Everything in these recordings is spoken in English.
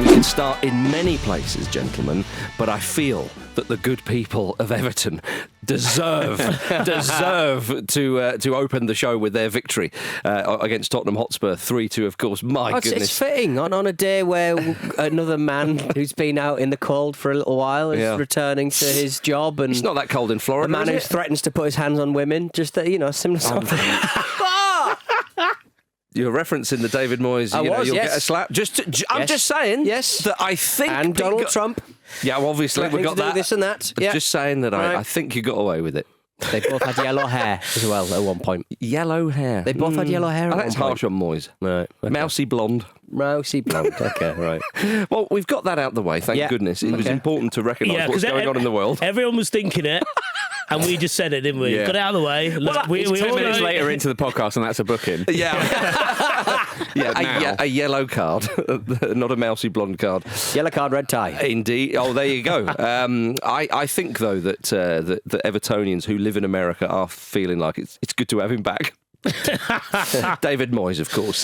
We could start in many places, gentlemen, but I feel that the good people of Everton deserve to open the show with their victory against Tottenham Hotspur, 3-2, of course. My goodness. It's fitting on a day where another man who's been out in the cold for a little while is returning to his job. And it's not that cold in Florida, a man who threatens to put his hands on women, just similar sort of thing. You're referencing the David Moyes, you'll get a slap. I'm just saying that I think... And Donald Trump. Yeah, well, obviously we've got that. This and that. Yeah. Just saying that I think you got away with it. They both had yellow hair as well at one point. Yellow hair. They both had yellow hair at one point. That's harsh on Moyes. Right. Okay. Mousy blonde. Okay, right. Well, we've got that out the way, thank goodness. It was important to recognise what's going on in the world. Everyone was thinking it. And we just said it, didn't we? Yeah. Got it out of the way. Well, we 10 minutes later into the podcast, and that's a booking. A yellow card, not a mousy blonde card. Yellow card, red tie. Indeed. Oh, there you go. I think, though, that the Evertonians who live in America are feeling like it's good to have him back. David Moyes, of course.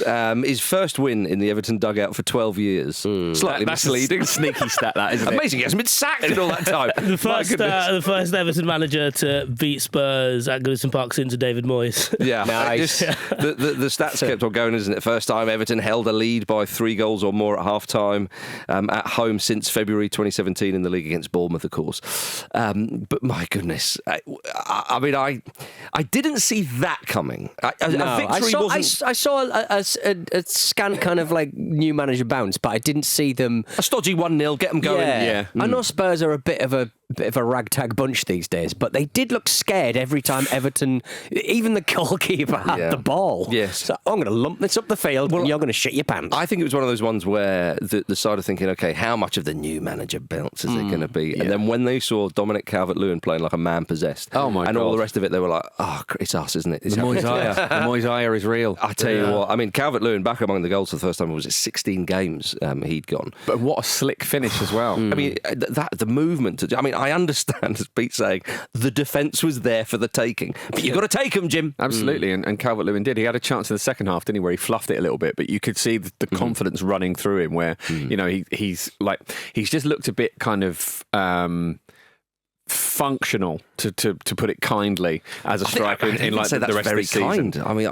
His first win in the Everton dugout for 12 years. Slightly misleading. Sneaky stat, that, isn't it? Amazing. He hasn't been sacked in all that time. The first Everton manager to beat Spurs at Goodison Park since David Moyes. Yeah. Nice. The stats kept on going, isn't it? First time Everton held a lead by 3 goals or more at half-time at home since February 2017 in the league against Bournemouth, of course. But my goodness. I mean, I didn't see that coming. I saw a scant kind of like new manager bounce, but I didn't see them. A stodgy 1-0, get them going. Yeah. I know Spurs are a bit of a ragtag bunch these days, but they did look scared every time Everton, even the goalkeeper had the ball. Yes. So I'm going to lump this up the field and you're going to shit your pants. I think it was one of those ones where the side of thinking, okay, how much of the new manager bounce is it going to be? And then when they saw Dominic Calvert-Lewin playing like a man possessed, all the rest of it, they were like, oh, it's us, isn't it? It's the Moyesiah is real. I tell you what, I mean, Calvert-Lewin back among the goals for the first time, was it 16 games he'd gone. But what a slick finish as well. I mean, the movement. I understand, as Pete's saying, the defence was there for the taking. But you've got to take them, Jim. Absolutely, and Calvert-Lewin did. He had a chance in the second half, didn't he, where he fluffed it a little bit, but you could see the confidence running through him where, he's just looked a bit kind of... functional, to put it kindly, as a striker in like the rest of the season. Kind. I mean,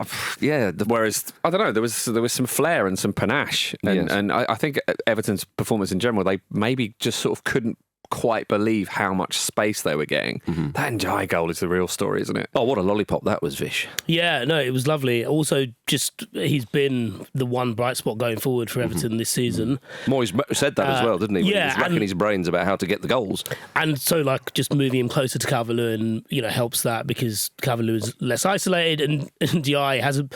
whereas I don't know, there was some flair and some panache, and I think Everton's performance in general, they maybe just sort of couldn't quite believe how much space they were getting. That Ndiaye goal is the real story, isn't it? Oh, what a lollipop that was, Vish. Yeah, no, it was lovely. Also, just he's been the one bright spot going forward for Everton this season. Moyes said that as well, didn't he? When he was racking his brains about how to get the goals. And so, just moving him closer to Calvert-Lewin, helps that because Calvert-Lewin's less isolated, and Ndiaye has a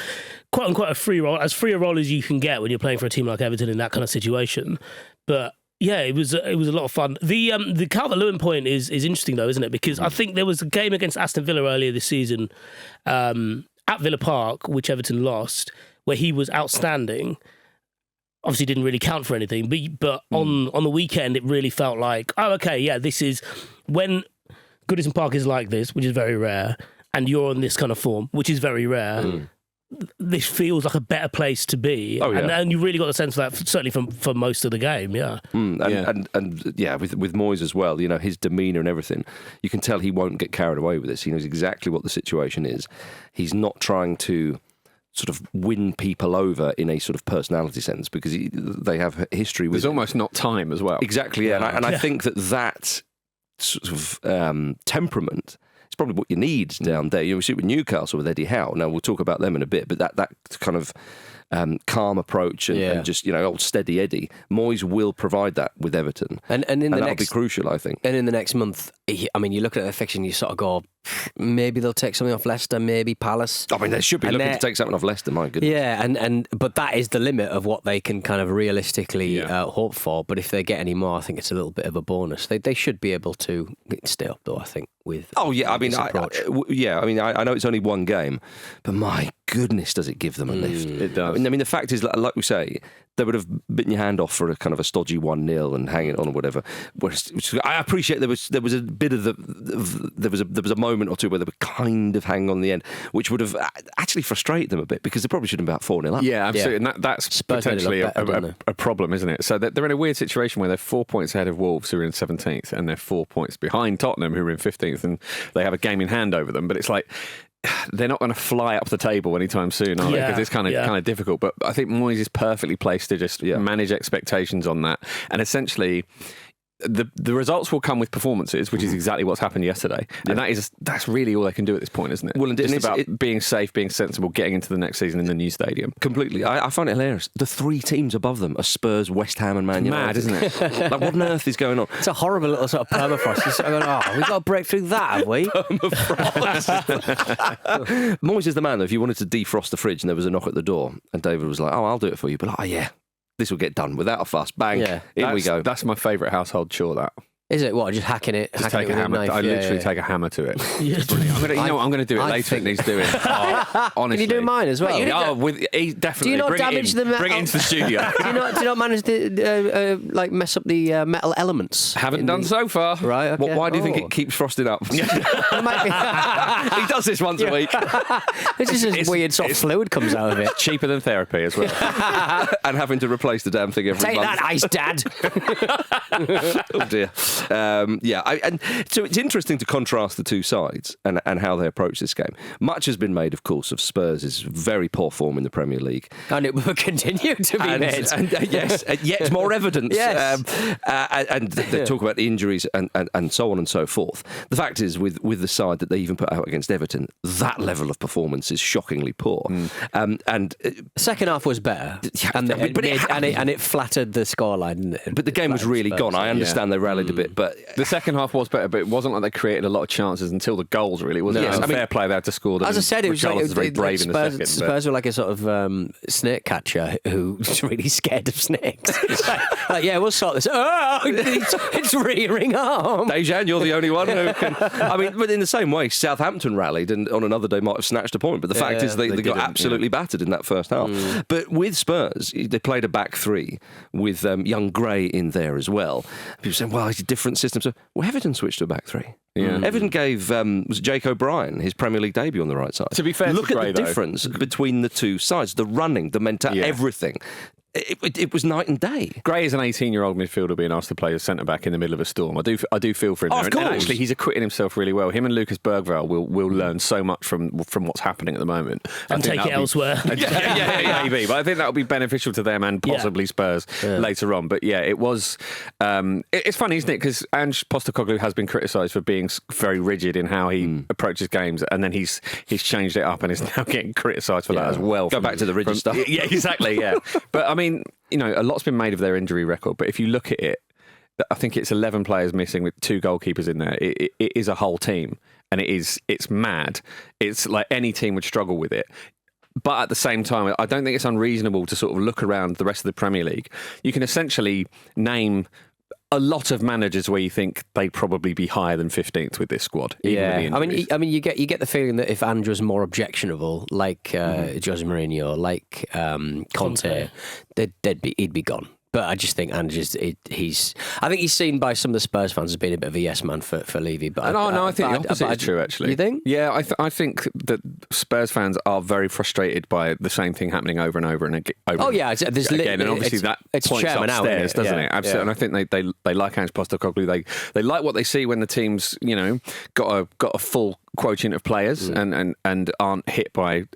quote unquote a free role, as free a role as you can get when you're playing for a team like Everton in that kind of situation. But yeah, it was a lot of fun. The Calvert-Lewin point is interesting though, isn't it? Because I think there was a game against Aston Villa earlier this season at Villa Park, which Everton lost, where he was outstanding. Obviously, didn't really count for anything, but on the weekend, it really felt like, oh, okay, yeah, this is when Goodison Park is like this, which is very rare, and you're on this kind of form, which is very rare. This feels like a better place to be. Oh, yeah. And you really got the sense of that, certainly for most of the game, yeah. And with Moyes as well, his demeanour and everything, you can tell he won't get carried away with this. He knows exactly what the situation is. He's not trying to sort of win people over in a sort of personality sense because they have history with... There's almost not time as well. Exactly, yeah. And I think that sort of temperament... It's probably what you need down there. We see it with Newcastle with Eddie Howe. Now, we'll talk about them in a bit, but that kind of calm approach and just, old steady Eddie, Moyes will provide that with Everton. And that'll be crucial, I think. And in the next month, you look at the fiction, you sort of go, maybe they'll take something off Leicester, maybe Palace. I mean, they should be looking to take something off Leicester, my goodness. Yeah, but that is the limit of what they can kind of realistically hope for. But if they get any more, I think it's a little bit of a bonus. They should be able to stay up, though, I think, with I know it's only one game, but my goodness, does it give them a lift. It does. I mean, the fact is, like we say, they would have bitten your hand off for a kind of a stodgy 1-0 and hang it on or whatever. Whereas, I appreciate there was a bit of there was a moment or two where they were kind of hanging on the end, which would have actually frustrated them a bit because they probably should have been about 4-0 up. Yeah, absolutely. And that's potentially a problem, isn't it? So they're in a weird situation where they're 4 points ahead of Wolves, who are in 17th, and they're 4 points behind Tottenham, who are in 15th, and they have a game in hand over them. But it's like, they're not going to fly up the table anytime soon, are they? Because it's kind of difficult. But I think Moyes is perfectly placed to just manage expectations on that. And essentially, the results will come with performances, which is exactly what's happened yesterday. And that's really all they can do at this point, isn't it? Well, and it's about being safe, being sensible, getting into the next season in the new stadium. Completely. I find it hilarious. The 3 teams above them are Spurs, West Ham and Man United. Mad, isn't it? Like, what on earth is going on? It's a horrible little sort of permafrost. You're sort of going, we've got to break through that, have we? Moyes is the man, though. If you wanted to defrost the fridge and there was a knock at the door and David was like, I'll do it for you. But this will get done without a fuss. Bang. Yeah. In we go. That's my favourite household chore, that. Is it? What, just hacking it? Just take a hammer. I literally take a hammer to it. I'm going to do it later than he's doing. Honestly. Can you do mine as well? Definitely. Do you not damage the metal? Bring it into the studio. do you not manage to mess up the metal elements? Haven't done so far. Right. Okay. Why do you think it keeps frosting up? He does this once a week. It's just this weird sort of fluid comes out of it. Cheaper than therapy as well. And having to replace the damn thing every month. Take that, Ice Dad. Oh dear. And so it's interesting to contrast the two sides and how they approach this game. Much has been made, of course, of Spurs' very poor form in the Premier League, and it will continue to be made. Yes, yet more evidence. Yes. And they talk about injuries and so on and so forth. The fact is, with the side that they even put out against Everton, that level of performance is shockingly poor. And second half was better, and it flattered the scoreline, didn't it? But the game was really gone. I understand they rallied a bit, but the second half was better. But it wasn't like they created a lot of chances until the goals. Really, wasn't it? Fair play, they had to score them. As I said, it was very brave in the second. Spurs were like a sort of snake catcher who's really scared of snakes. We'll sort this. Oh, it's rearing arm. Dejan, you're the only one who can. I mean, but in the same way, Southampton rallied and on another day might have snatched a point. But the fact is, they got absolutely battered in that first half. But with Spurs, they played a back 3 with young Gray in there as well. People saying, well, it's a different system. So, Everton switched to a back 3. Yeah. Everton gave was Jake O'Brien his Premier League debut on the right side. To be fair, look at the difference between the two sides: the running, the mentality, everything. It was night and day. Gray is an 18-year-old midfielder being asked to play as centre-back in the middle of a storm. I do feel for him there. Of course. And actually, he's acquitting himself really well. Him and Lucas Bergvall will learn so much from what's happening at the moment. And take it elsewhere. Maybe. But I think that will be beneficial to them and possibly Spurs later on. But it was... it's funny, isn't it? Because Ange Postecoglou has been criticised for being very rigid in how he approaches games, and then he's changed it up and is now getting criticised for that as well. Go back to the rigid stuff. Yeah, exactly, yeah. But I mean, a lot's been made of their injury record, but if you look at it, I think it's 11 players missing with 2 goalkeepers in there. It is a whole team, and it's mad. It's like any team would struggle with it. But at the same time, I don't think it's unreasonable to sort of look around the rest of the Premier League. You can essentially name a lot of managers where you think they'd probably be higher than 15th with this squad. Yeah, I mean, you get the feeling that if Ange was more objectionable, like Jose Mourinho, like Conte, he'd be gone. But I just think Ange I think he's seen by some of the Spurs fans as being a bit of a yes man for Levy. But I think the opposite is true, actually. You think? Yeah, I think that Spurs fans are very frustrated by the same thing happening over and over and again. Again, and obviously that points upstairs, doesn't it? Absolutely. And I think they like Ange Postecoglou. They like what they see when the team's got a full quotient of players and aren't hit by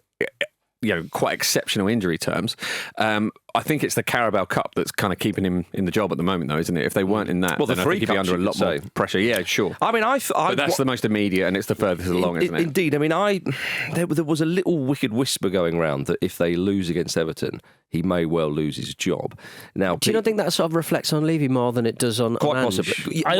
quite exceptional injury terms. I think it's the Carabao Cup that's kind of keeping him in the job at the moment, though, isn't it? If they weren't in that, then I think he'd be under a lot more pressure. Yeah, sure. I mean, but that's the most immediate, and it's the furthest along, isn't it? Indeed. I mean, there was a little wicked whisper going around that if they lose against Everton, he may well lose his job. Now, do you not think that sort of reflects on Levy more than it does on quite Ange? possibly? Why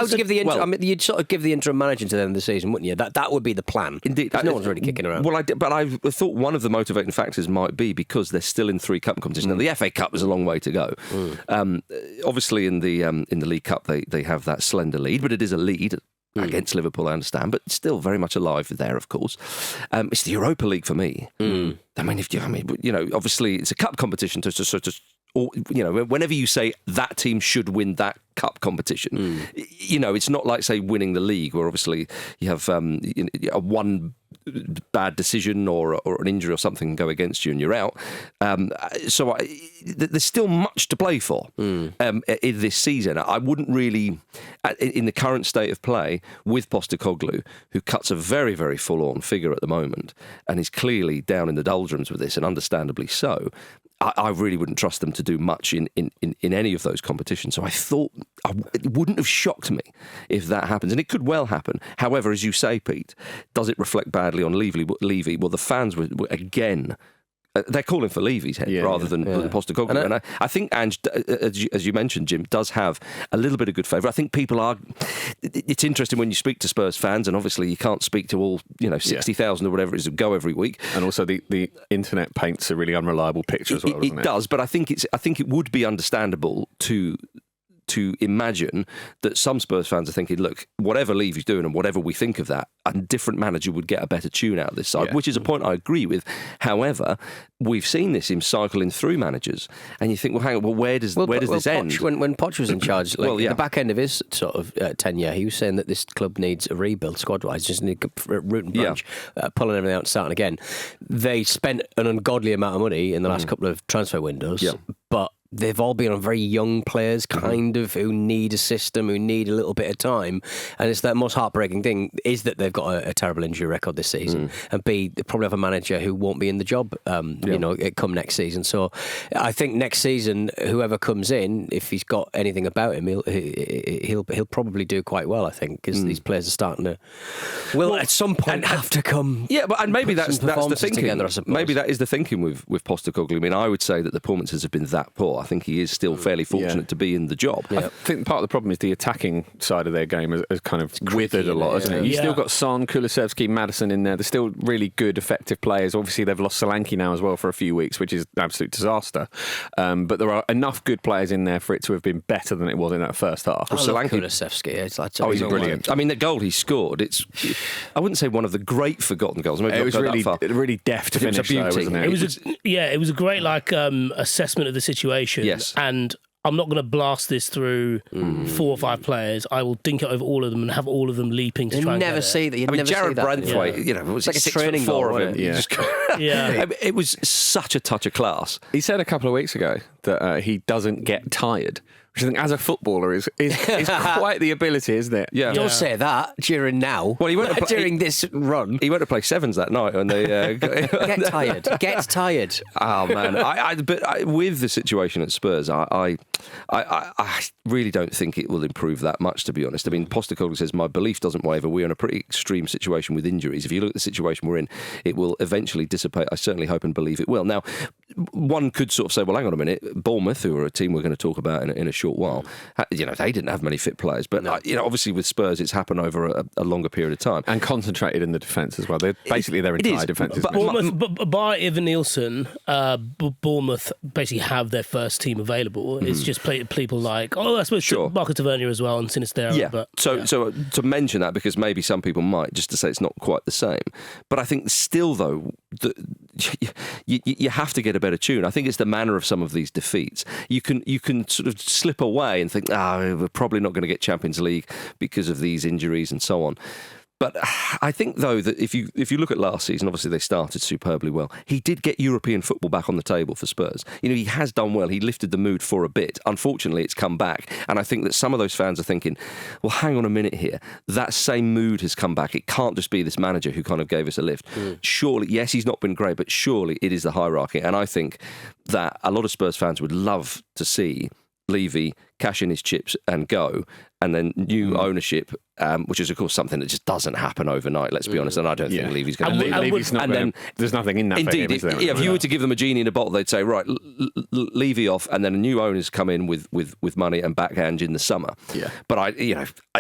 would you give the interim? You'd sort of give the interim manager to the end of the season, wouldn't you? That would be the plan. Indeed, no one's really kicking around. Well, but I thought one of the motivating factors might be because they're still in 3 cup competitions. Now, the FA Cup is a long way to go. Obviously, in the League Cup, they have that slender lead, but it is a lead. Against Liverpool, I understand, but still very much alive there, of course. It's the Europa League for me. I mean, obviously it's a cup competition to sort of whenever you say that team should win that cup competition, it's not like, say, winning the league, where obviously you have one bad decision or an injury or something can go against you and you're out. So there's still much to play for in this season. I wouldn't really, in the current state of play with Postecoglou, who cuts a very, very full-on figure at the moment and is clearly down in the doldrums with this, and understandably so, I really wouldn't trust them to do much in any of those competitions. So I thought it wouldn't have shocked me if that happens. And it could well happen. However, as you say, Pete, does it reflect badly on Levy? Well, the fans were again... they're calling for Levy's head rather than Postecoglou. And I think Ange, as you mentioned, Jim, does have a little bit of good favour. I think people are... It's interesting when you speak to Spurs fans, and obviously you can't speak to all 60,000 or whatever it is who go every week. And also the internet paints a really unreliable picture as well, doesn't it? It does, but I think it would be understandable to imagine that some Spurs fans are thinking, look, whatever Levy's doing and whatever we think of that, a different manager would get a better tune out of this side, which is a point I agree with. However, we've seen this him cycling through managers, and you think, well, hang on, where does this end? When Poch was in charge, at the back end of his sort of tenure, he was saying that this club needs a rebuild squad-wise, just need root and branch, pulling everything out and starting again. They spent an ungodly amount of money in the last couple of transfer windows, but they've all been on very young players, kind of, who need a system, who need a little bit of time. And it's that most heartbreaking thing is that they've got a terrible injury record this season. And B, they probably have a manager who won't be in the job, come next season. So I think next season, whoever comes in, if he's got anything about him, he'll probably do quite well, I think, because these players are starting to... Well, at some point have to come... Yeah, but and maybe that's the thinking. Together, maybe that is the thinking with Postecoglou. I mean, I would say that the performances have been that poor. I think he is still fairly fortunate to be in the job. I think part of the problem is the attacking side of their game has kind of withered a lot, hasn't it? You've still got Son, Kulusevski, Maddison in there. They're still really good, effective players. Obviously, they've lost Solanke now as well for a few weeks, which is an absolute disaster. But there are enough good players in there for it to have been better than it was in that first half. I love Kulusevski. He's brilliant. I mean, the goal he scored, I wouldn't say one of the great forgotten goals. Maybe it was really deft finish, it was a beauty. Wasn't it? It was a great assessment of the situation. Yes. And I'm not going to blast this through 4 or 5 players. I will dink it over all of them and have all of them leaping to try and never see that. Jared Branthwaite, it was like a training goal of him. It was such a touch of class. He said a couple of weeks ago that he doesn't get tired, which I think as a footballer is quite the ability, isn't it? Yeah. Don't say that during now. Well, he went during this run. He went to play sevens that night, and they get tired. Get tired. Oh man! But with the situation at Spurs, I really don't think it will improve that much, to be honest. I mean, Postecoglou says my belief doesn't waver. We're in a pretty extreme situation with injuries. If you look at the situation we're in, it will eventually dissipate. I certainly hope and believe it will. Now, one could sort of say, well, hang on a minute. Bournemouth, who are a team we're going to talk about in a short while, they didn't have many fit players. But obviously with Spurs, it's happened over a longer period of time and concentrated in the defence as well. They're basically their entire defence. But by Ivan Nielsen, Bournemouth basically have their first team available. It's just people like I suppose Marco Tavernier as well and Sinistera. Yeah. But, so to mention that, because maybe some people might, just to say it's not quite the same. But I think still though, you have to get a better tune. I think it's the manner of some of these defeats. You can sort of slip away and think, we're probably not going to get Champions League because of these injuries and so on. But I think, though, that if you look at last season, obviously they started superbly well. He did get European football back on the table for Spurs. He has done well. He lifted the mood for a bit. Unfortunately, it's come back. And I think that some of those fans are thinking, well, hang on a minute here. That same mood has come back. It can't just be this manager who kind of gave us a lift. Surely, yes, he's not been great, but surely it is the hierarchy. And I think that a lot of Spurs fans would love to see Levy cash in his chips and go, and then new ownership, which is of course something that just doesn't happen overnight, let's be honest, and I don't think Levy's going to leave. There's nothing in that. Indeed, if you were to give them a genie in a bottle, they'd say, right, Levy off, and then a new owner's come in with money and backhand in the summer. Yeah. But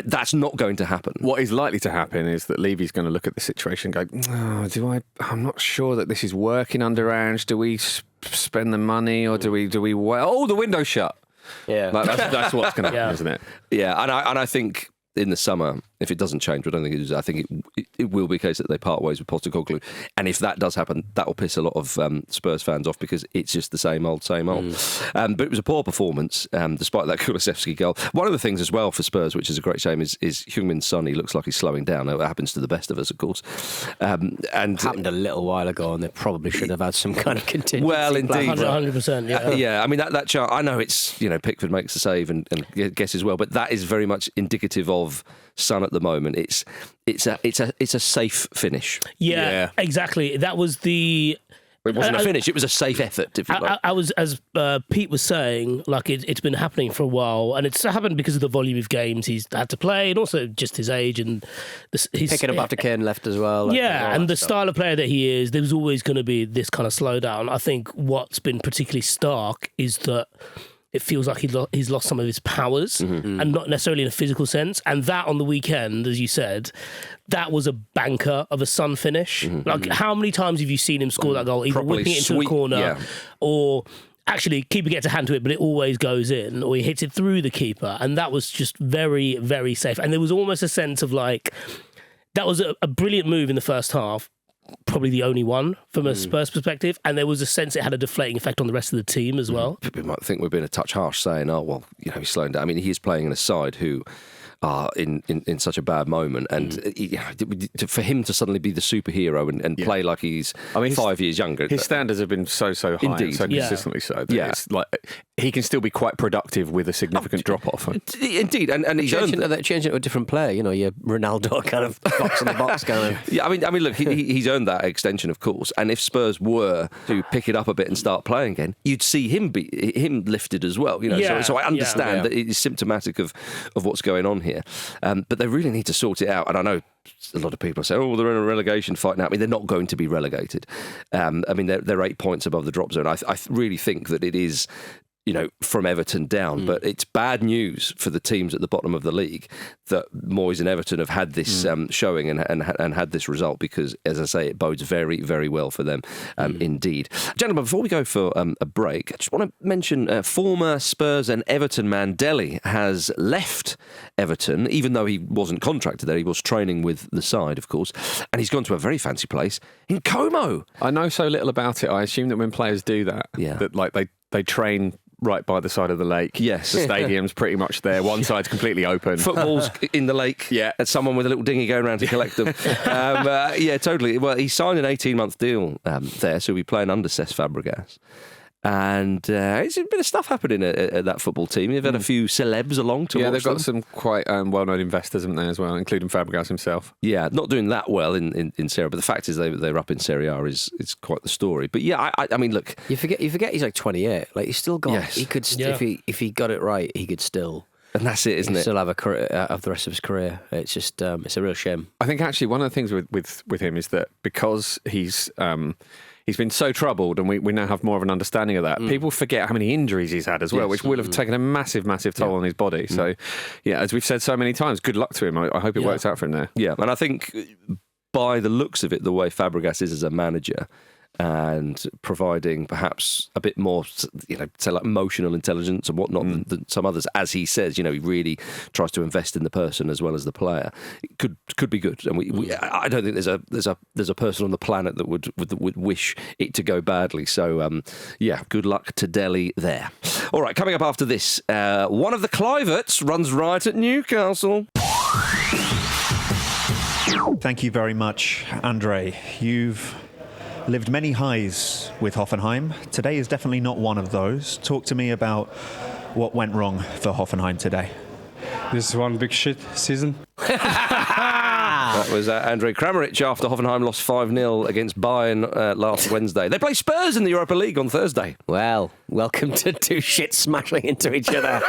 that's not going to happen. What is likely to happen is that Levy's going to look at the situation and go, I'm not sure that this is working under Ange. Do we spend the money or do we the window's shut? Yeah, that's what's going to happen, isn't it? Yeah, and I think in the summer, if it doesn't change, I don't think it is. I think it will be a case that they part ways with Postecoglou. And if that does happen, that will piss a lot of Spurs fans off because it's just the same old, same old. But it was a poor performance, despite that Kulusevski goal. One of the things as well for Spurs, which is a great shame, is Heung-min's son. He looks like he's slowing down. It happens to the best of us, of course. And happened a little while ago, and they probably should have had some kind of contingency. Well, indeed. 100%, yeah. Yeah, I mean, that chart, I know it's, Pickford makes the save and guesses well, but that is very much indicative of Son at the moment. It's a safe finish. Yeah, exactly. That was the... It wasn't a finish, it was a safe effort, if you like. I was, as Pete was saying, like it's been happening for a while, and it's happened because of the volume of games he's had to play, and also just his age, and he's picking up after Kane left as well. And the style of player that he is, there was always going to be this kind of slowdown. I think what's been particularly stark is that it feels like he's lost some of his powers, and not necessarily in a physical sense. And that on the weekend, as you said, that was a banker of a Son finish. Like, how many times have you seen him score that goal, either whipping it into the corner or actually keeper gets a hand to it, but it always goes in, or he hits it through the keeper. And that was just very, very safe. And there was almost a sense of like, that was a brilliant move in the first half. Probably the only one from a Spurs perspective, and there was a sense it had a deflating effect on the rest of the team as well. People might think we're being a touch harsh saying, he's slowing down. I mean, he is playing in a side who are in such a bad moment, and for him to suddenly be the superhero and play like he's 5 years younger. His standards have been so high, indeed. So consistently so. It's like he can still be quite productive with a significant drop-off. Indeed, and he's changing it to a different player, your Ronaldo kind of box in the box kind of. Yeah, I mean, look, he's earned that extension, of course, and if Spurs were to pick it up a bit and start playing again, you'd see him lifted as well. So I understand that it is symptomatic of what's going on here, but they really need to sort it out. And I know a lot of people say, they're in a relegation fight now. I mean, they're not going to be relegated. I mean, they're 8 points above the drop zone. I really think that it is, from Everton down. But it's bad news for the teams at the bottom of the league that Moyes and Everton have had this showing and had this result, because, as I say, it bodes very, very well for them indeed. Gentlemen, before we go for a break, I just want to mention former Spurs and Everton man Dele has left Everton, even though he wasn't contracted there. He was training with the side, of course, and he's gone to a very fancy place in Como. I know so little about it. I assume that when players do that, that they train right by the side of the lake. Yes. The stadium's pretty much there. One side's completely open. Football's in the lake. Yeah. And someone with a little dinghy going around to collect them. Totally. Well, he signed an 18-month deal there, so he'll be playing under Cesc Fabregas. And there's a bit of stuff happening at that football team. They've had a few celebs along to watch they've got them. some quite well-known investors, haven't they, as well, including Fabregas himself. Yeah, not doing that well in Serie A, but the fact is they're up in Serie A is quite the story. But yeah, I mean, look, you forget he's like 28. Like, he's still got. Yes. He could if he got it right, he could still. And that's it, isn't it? Still have a career, have the rest of his career. It's just it's a real shame. I think actually one of the things with him is that because he's been so troubled, and we now have more of an understanding of that. People forget how many injuries he's had as well, which will have taken a massive, massive toll on his body. So, as we've said so many times, good luck to him. I hope it works out for him there. Yeah, and I think by the looks of it, the way Fabregas is as a manager, and providing perhaps a bit more, say like emotional intelligence and whatnot than some others, as he says, he really tries to invest in the person as well as the player. It could be good, and I don't think there's a person on the planet that would wish it to go badly. So good luck to Dele there. All right, coming up after this, one of the Cliverts runs riot at Newcastle. Thank you very much, Andre. You've lived many highs with Hoffenheim. Today is definitely not one of those. Talk to me about what went wrong for Hoffenheim today. This is one big shit season. That was Andre Kramaric after Hoffenheim lost 5-0 against Bayern last Wednesday. They play Spurs in the Europa League on Thursday. Well, welcome to two shit smashing into each other.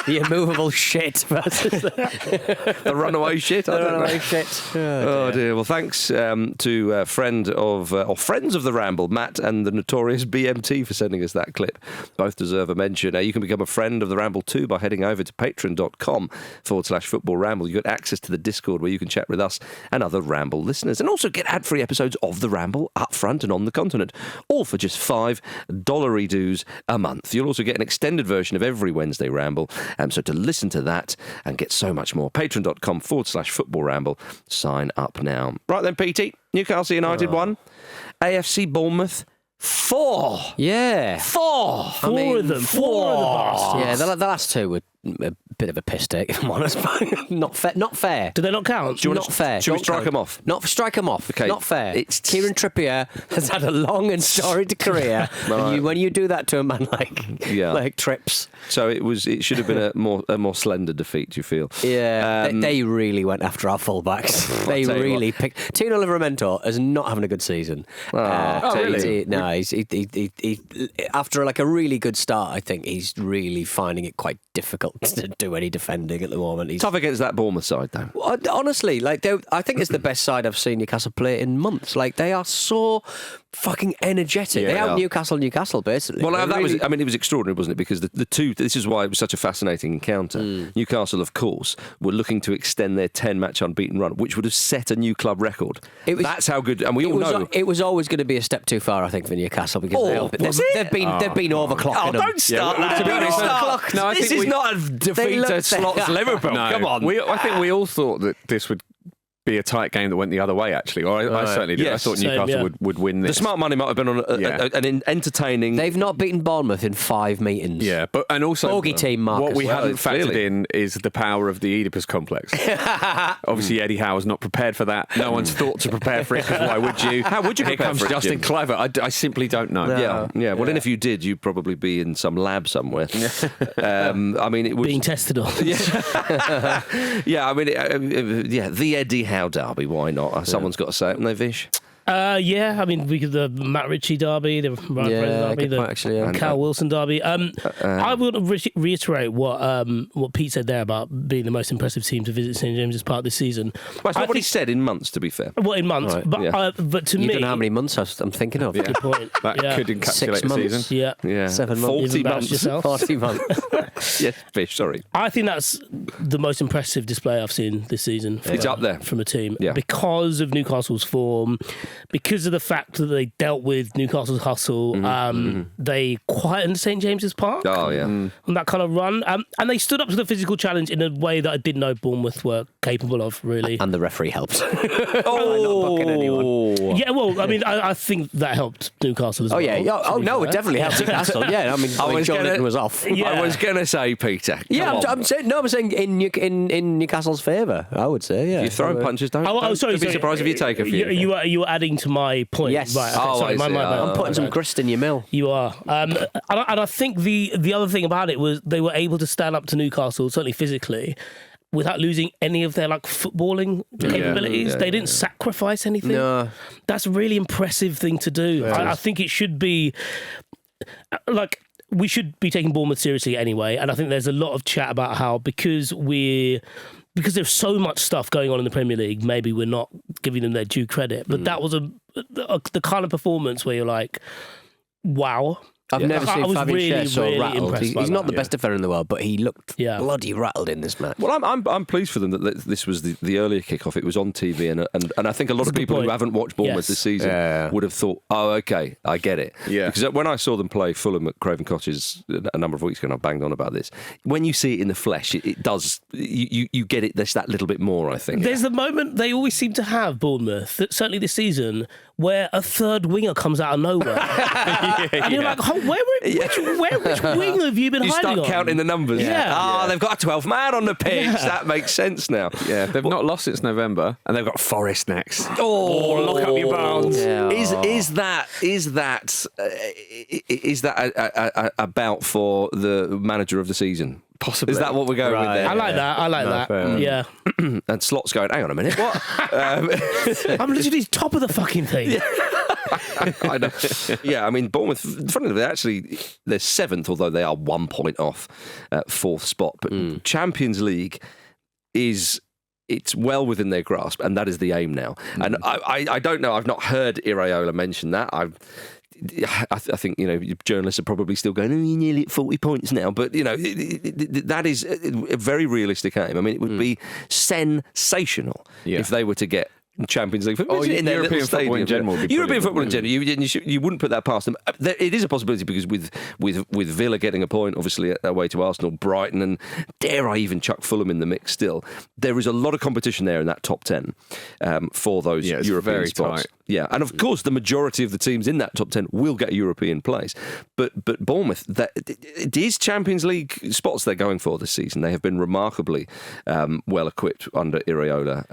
The immovable shit versus the runaway shit. The runaway shit. Oh dear. Well, thanks to friends of the Ramble, Matt and the notorious BMT, for sending us that clip. Both deserve a mention. You can become a friend of the Ramble too by heading over to patreon.com/Football Ramble. You get access to the Discord where you can chat with us and other Ramble listeners, and also get ad-free episodes of the Ramble up front and on the continent, all for just $5 dues a month. You'll also get an extended version of every Wednesday Ramble, so to listen to that and get so much more, patreon.com/Football Ramble. Sign up now. Right then, Petey, Newcastle United 1, AFC Bournemouth 4. Yeah. 4. Four of them. Four of the bastards. Yeah, the last two were a bit of a piss take, if I'm honest. Not fair. Do they not count? Not fair. Should we strike them off? Not strike them off. Okay. Not fair. It's Kieran Trippier has had a long and storied career. And when you do that to a man like Trips. So it should have been a more slender defeat, do you feel? Yeah. They really went after our fullbacks. They really picked. Tino Livramento is not having a good season. Really? No, he after like a really good start, I think he's really finding it quite difficult to do any defending at the moment. He's tough against that Bournemouth side, though. Honestly, I think it's the best side I've seen Newcastle play in months. Like, they are so fucking energetic. Yeah, they out Newcastle, basically. Well, it was extraordinary, wasn't it? Because the two, this is why it was such a fascinating encounter. Newcastle, of course, were looking to extend their 10-match unbeaten run, which would have set a new club record. That's how good, and we all know. It was always going to be a step too far, I think, for Newcastle, because they've been overclocking them. Don't start that. No, this is not a defeat to slots Liverpool. No. Come on. I think we all thought that this would be a tight game that went the other way, actually. Or I certainly did. Yes, I thought Newcastle would win this. The smart money might have been on an entertaining... They've not beaten Bournemouth in 5 meetings. Yeah, and also Bogey team, Marcus. What we hadn't factored in is the power of the Oedipus complex. Obviously, Eddie Howe was not prepared for that. No one's thought to prepare for it, because why would you? How would you Here prepare comes for it, Justin Jim? Kluivert. I simply don't know. Yeah. Well, then if you did, you'd probably be in some lab somewhere. I mean, it was... Being tested on. Yeah, I mean, the Eddie Howe derby, why not? Someone's got to say it, haven't they, Vish? I mean, the Matt Ritchie derby, the Ryan Fraser derby, the Cal Wilson derby. I would reiterate what Pete said there about being the most impressive team to visit St James's Park this season. Well, it's not what he said in months, to be fair. Well, in months, right. But to me, you don't know how many months I'm thinking of. Good point. That could encapsulate 6 the months. season. Yeah. 7 months. 40 months. Yourself. 40 months. Yes, Vish, sorry. I think that's the most impressive display I've seen this season. It's up there from a team because of Newcastle's form, because of the fact that they dealt with Newcastle's hustle. They quietened St James's Park. Oh yeah, on that kind of run, and they stood up to the physical challenge in a way that I didn't know Bournemouth were capable of. Really, and the referee helped. Not booking anyone. Yeah, well, I mean, I think that helped Newcastle as well. No, it definitely helped Newcastle. Yeah, I mean, John Linton was off. Yeah. I was going to say, Peter. I'm saying in Newcastle's favour. I would say, yeah. You're throwing punches, don't sorry. be surprised if you take a few. You were adding to my point. Yes. Right. Okay, sorry, my bad. I'm putting some grist in your mill. You are. And I think the other thing about it was they were able to stand up to Newcastle, certainly physically, without losing any of their footballing capabilities. They didn't sacrifice anything. No. That's a really impressive thing to do. I think it should be we should be taking Bournemouth seriously anyway, and I think there's a lot of chat about how because there's so much stuff going on in the Premier League, maybe we're not giving them their due credit. But that was the kind of performance where you're like, wow. I've never seen Fabian so rattled. He's not the best defender in the world, but he looked bloody rattled in this match. Well, I'm pleased for them that this was the earlier kickoff. It was on TV, and I think a lot of people who haven't watched Bournemouth this season would have thought, oh, okay, I get it. Yeah. Because when I saw them play Fulham at Craven Cottage a number of weeks ago, and I banged on about this, when you see it in the flesh, it does. You get it. There's that little bit more, I think. There's the moment they always seem to have, Bournemouth, certainly this season, where a third winger comes out of nowhere. And you're like, which wing have you been hiding on? You start counting the numbers. They've got a 12th man on the pitch. Yeah. That makes sense now. Yeah, they've not lost since November, and they've got Forest next. Lock up your bones. Yeah. Is that a bout for the manager of the season? Possibly. Is that what we're going with there? I like that. Fair. Yeah. And Slot's going, hang on a minute, what? I'm literally top of the fucking thing. I know. Yeah, I mean, Bournemouth, funny enough, they're 7th, although they are 1 point off 4th spot. But Champions League it's well within their grasp, and that is the aim now. And I don't know, I've not heard Iraola mention that. I think, journalists are probably still going, you're nearly at 40 points now. But, that is a very realistic aim. I mean, it would be sensational if they were to get Champions League football. European football in general. European football in general. You wouldn't put that past them. It is a possibility because with Villa getting a point, obviously away to Arsenal, Brighton, and dare I even chuck Fulham in the mix still, there is a lot of competition there in that top 10 for those European spots. Tight. Yeah, and of course the majority of the teams in that top 10 will get a European place. But Bournemouth, it is Champions League spots they're going for this season. They have been remarkably well equipped under Iraola.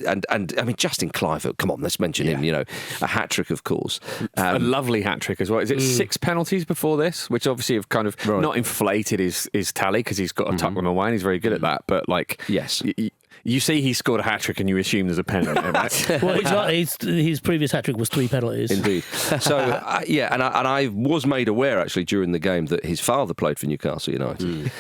And I mean, Justin Kluivert, come on, let's mention him, a hat-trick, of course. A lovely hat-trick as well. Is it 6 penalties before this? Which obviously have kind of not inflated his tally because he's got to tuck them away and he's very good at that. But yes. You see he scored a hat-trick and you assume there's a penalty, right? Well, his previous hat-trick was 3 penalties. Indeed. So, and I was made aware, actually, during the game that his father played for Newcastle United.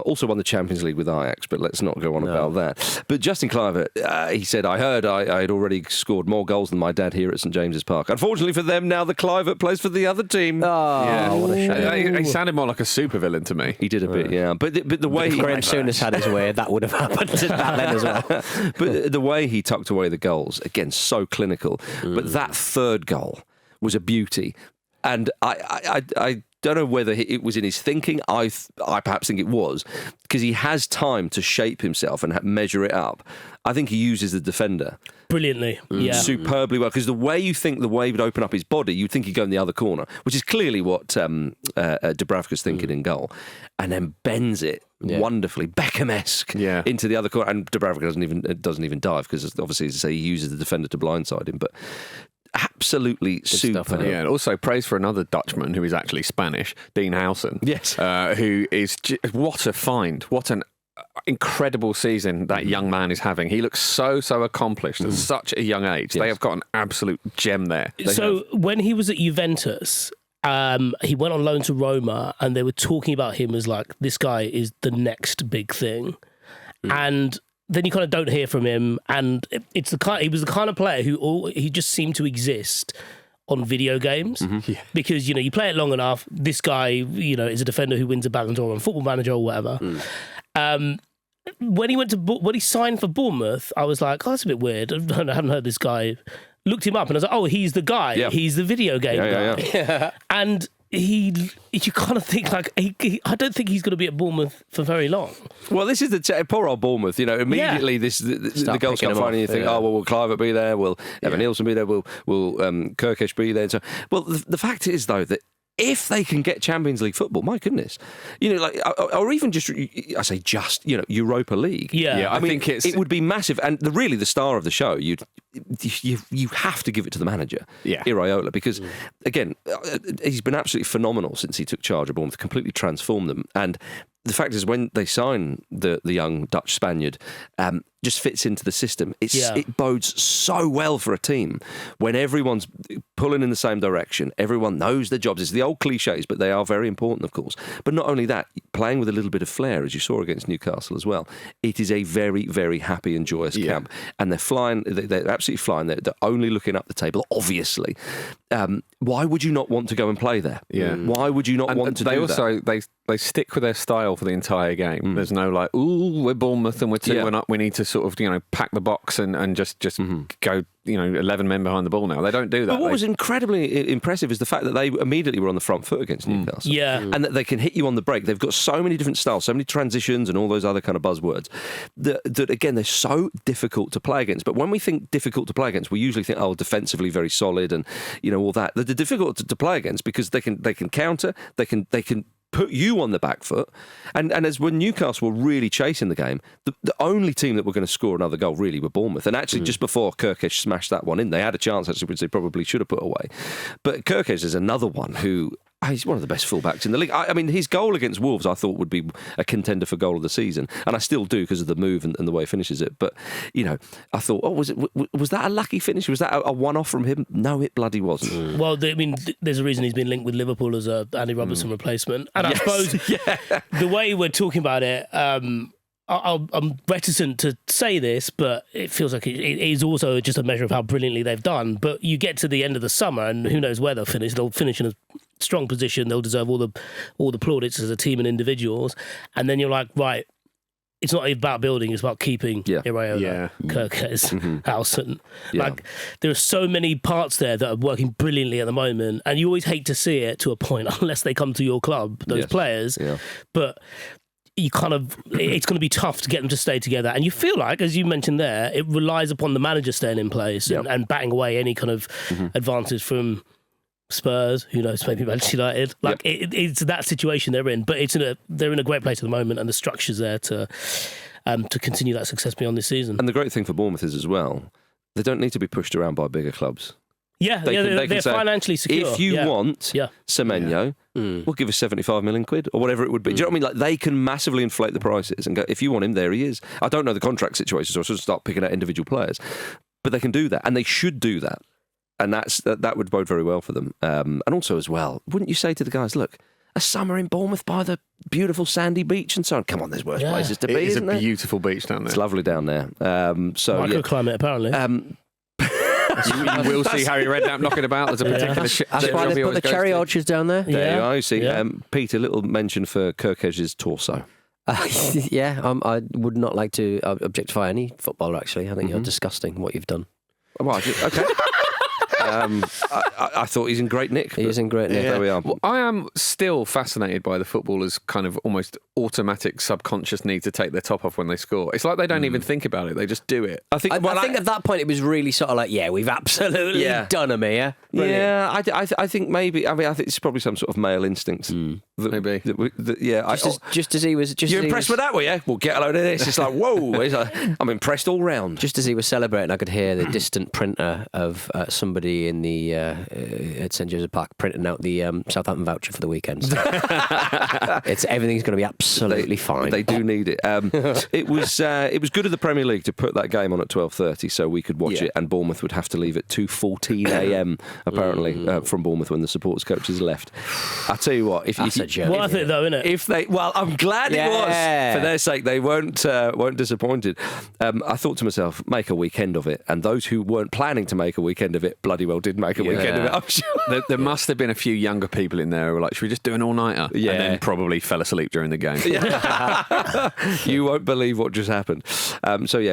Also won the Champions League with Ajax, but let's not go on about that. But Justin Kluivert, he said, I heard I had already scored more goals than my dad here at St James's Park. Unfortunately for them, now the Kluivert plays for the other team. What a shame. He sounded more like a supervillain to me. He did a bit, yeah. But the way Graham Souness had his way, that would have happened back then as well. But the way he tucked away the goals, again, so clinical. But that third goal was a beauty. And I don't know whether it was in his thinking. I perhaps think it was, because he has time to shape himself and measure it up. I think he uses the defender brilliantly, superbly well. Because the way he would open up his body, you'd think he'd go in the other corner, which is clearly what Dubravka's thinking in goal, and then bends it wonderfully, Beckham-esque, into the other corner. And Dubravka doesn't even dive because, obviously, as I say, he uses the defender to blindside him, but. Absolutely super. Yeah, and also praise for another Dutchman who is actually Spanish, Dean Howson. Yes. Who is, what a find. What an incredible season that young man is having. He looks so accomplished at such a young age. Yes. They have got an absolute gem there. When he was at Juventus, he went on loan to Roma and they were talking about him as like, this guy is the next big thing. And then you kind of don't hear from him, and he was the kind of player who he just seemed to exist on video games because you play it long enough. This guy is a defender who wins a Ballon d'Or on Football Manager or whatever. When he signed for Bournemouth, I was like, that's a bit weird. I haven't heard this guy. Looked him up and I was like, oh, he's the guy. Yeah. He's the video game guy. Yeah. And you kind of think I don't think he's going to be at Bournemouth for very long. Well, this is poor old Bournemouth. Immediately the goals come finding you think, will Kluivert be there? Will Evan Nielsen be there? Will Kirkish be there? So, well, the fact is though that if they can get Champions League football, my goodness, or even Europa League. Yeah, I mean, think it would be massive. And the star of the show, you have to give it to the manager, Iraola, because again, he's been absolutely phenomenal since he took charge of Bournemouth, completely transformed them. And the fact is, when they sign the young Dutch Spaniard, just fits into the system. It bodes so well for a team when everyone's pulling in the same direction. Everyone knows their jobs. It's the old cliches, but they are very important, of course. But not only that, playing with a little bit of flair, as you saw against Newcastle as well. It is a very, very happy and joyous camp, and they're flying. They're absolutely flying. They're only looking up the table, obviously. Why would you not want to go and play there? Yeah. Why would you not want to do that? They stick with their style for the entire game. There's no like, ooh, we're Bournemouth and we're 2-1 up. We need to sort of, pack the box and just go, 11 men behind the ball now. They don't do that. But what was incredibly impressive is the fact that they immediately were on the front foot against Newcastle. Yeah. And that they can hit you on the break. They've got so many different styles, so many transitions and all those other kind of buzzwords that again, they're so difficult to play against. But when we think difficult to play against, we usually think, defensively very solid and, all that. They're difficult to play against because they can counter, they can put you on the back foot. And as when Newcastle were really chasing the game, the only team that were going to score another goal really were Bournemouth. And actually, just before Kirkish smashed that one in, they had a chance, actually, which they probably should have put away. But Kirkish is another one who... He's one of the best fullbacks in the league. I mean, his goal against Wolves, I thought, would be a contender for goal of the season, and I still do because of the move and the way he finishes it. But I thought, was that a lucky finish? Was that a one-off from him? No, it bloody wasn't. Well, there's a reason he's been linked with Liverpool as a Andy Robertson replacement, and I suppose the way we're talking about it. I'm reticent to say this, but it feels like it is also just a measure of how brilliantly they've done. But you get to the end of the summer, and who knows where they'll finish. They'll finish in a strong position. They'll deserve all the plaudits as a team and individuals. And then you're like, right, it's not about building; it's about keeping Iraola, Kirkes, Howson. Like there are so many parts there that are working brilliantly at the moment, and you always hate to see it to a point, unless they come to your club, those players. Yeah. But you it's going to be tough to get them to stay together. And you feel like, as you mentioned there, it relies upon the manager staying in place and batting away any kind of advantage from Spurs, who knows, maybe Manchester United. Like it's that situation they're in, but they're in a great place at the moment, and the structure's there to continue that success beyond this season. And the great thing for Bournemouth is as well, they don't need to be pushed around by bigger clubs. They're say, financially secure. If you want Semenyo, we'll give us 75 million quid or whatever it would be. Do you know what I mean? Like they can massively inflate the prices and go, if you want him, there he is. I don't know the contract situation, so I should start picking out individual players. But they can do that, and they should do that. And that would bode very well for them. And also as well, wouldn't you say to the guys, look, a summer in Bournemouth by the beautiful sandy beach and so on. Come on, there's worse places to be, isn't there? It's a beautiful beach down there. It's lovely down there. Microclimate, apparently. You will see Harry Redknapp knocking about. There's a particular That's why they put the cherry orchards down there. There you are. You see, Pete, a little mention for Kirkes's torso. I would not like to objectify any footballer, actually. I think you're disgusting, what you've done. Well, okay. I thought he's in great nick. He is in great nick. There we are. Well, I am still fascinated by the footballers' kind of almost automatic subconscious need to take their top off when they score. It's like they don't even think about it; they just do it. I think at that point it was really sort of like, we've absolutely done him here. Brilliant. Yeah, I think maybe. I mean, I think it's probably some sort of male instinct. Maybe. Just as he was. You're impressed with that, were you? Well, get a load of this. It's like, whoa! I'm impressed all round. Just as he was celebrating, I could hear the distant printer of somebody in the at St James's Park printing out the Southampton voucher for the weekend. Everything's going to be absolutely fine. They do need it. It was good of the Premier League to put that game on at 12:30 so we could watch it, and Bournemouth would have to leave at 2:14 a.m. apparently from Bournemouth when the supporters coaches left. I tell you what, that's a joke. Worth it though, isn't it? I'm glad it was for their sake. They weren't disappointed. I thought to myself, make a weekend of it, and those who weren't planning to make a weekend of it bloody well did make a weekend of it. I'm sure. There must have been a few younger people in there who were like, should we just do an all-nighter? Yeah. And then probably fell asleep during the game. You won't believe what just happened.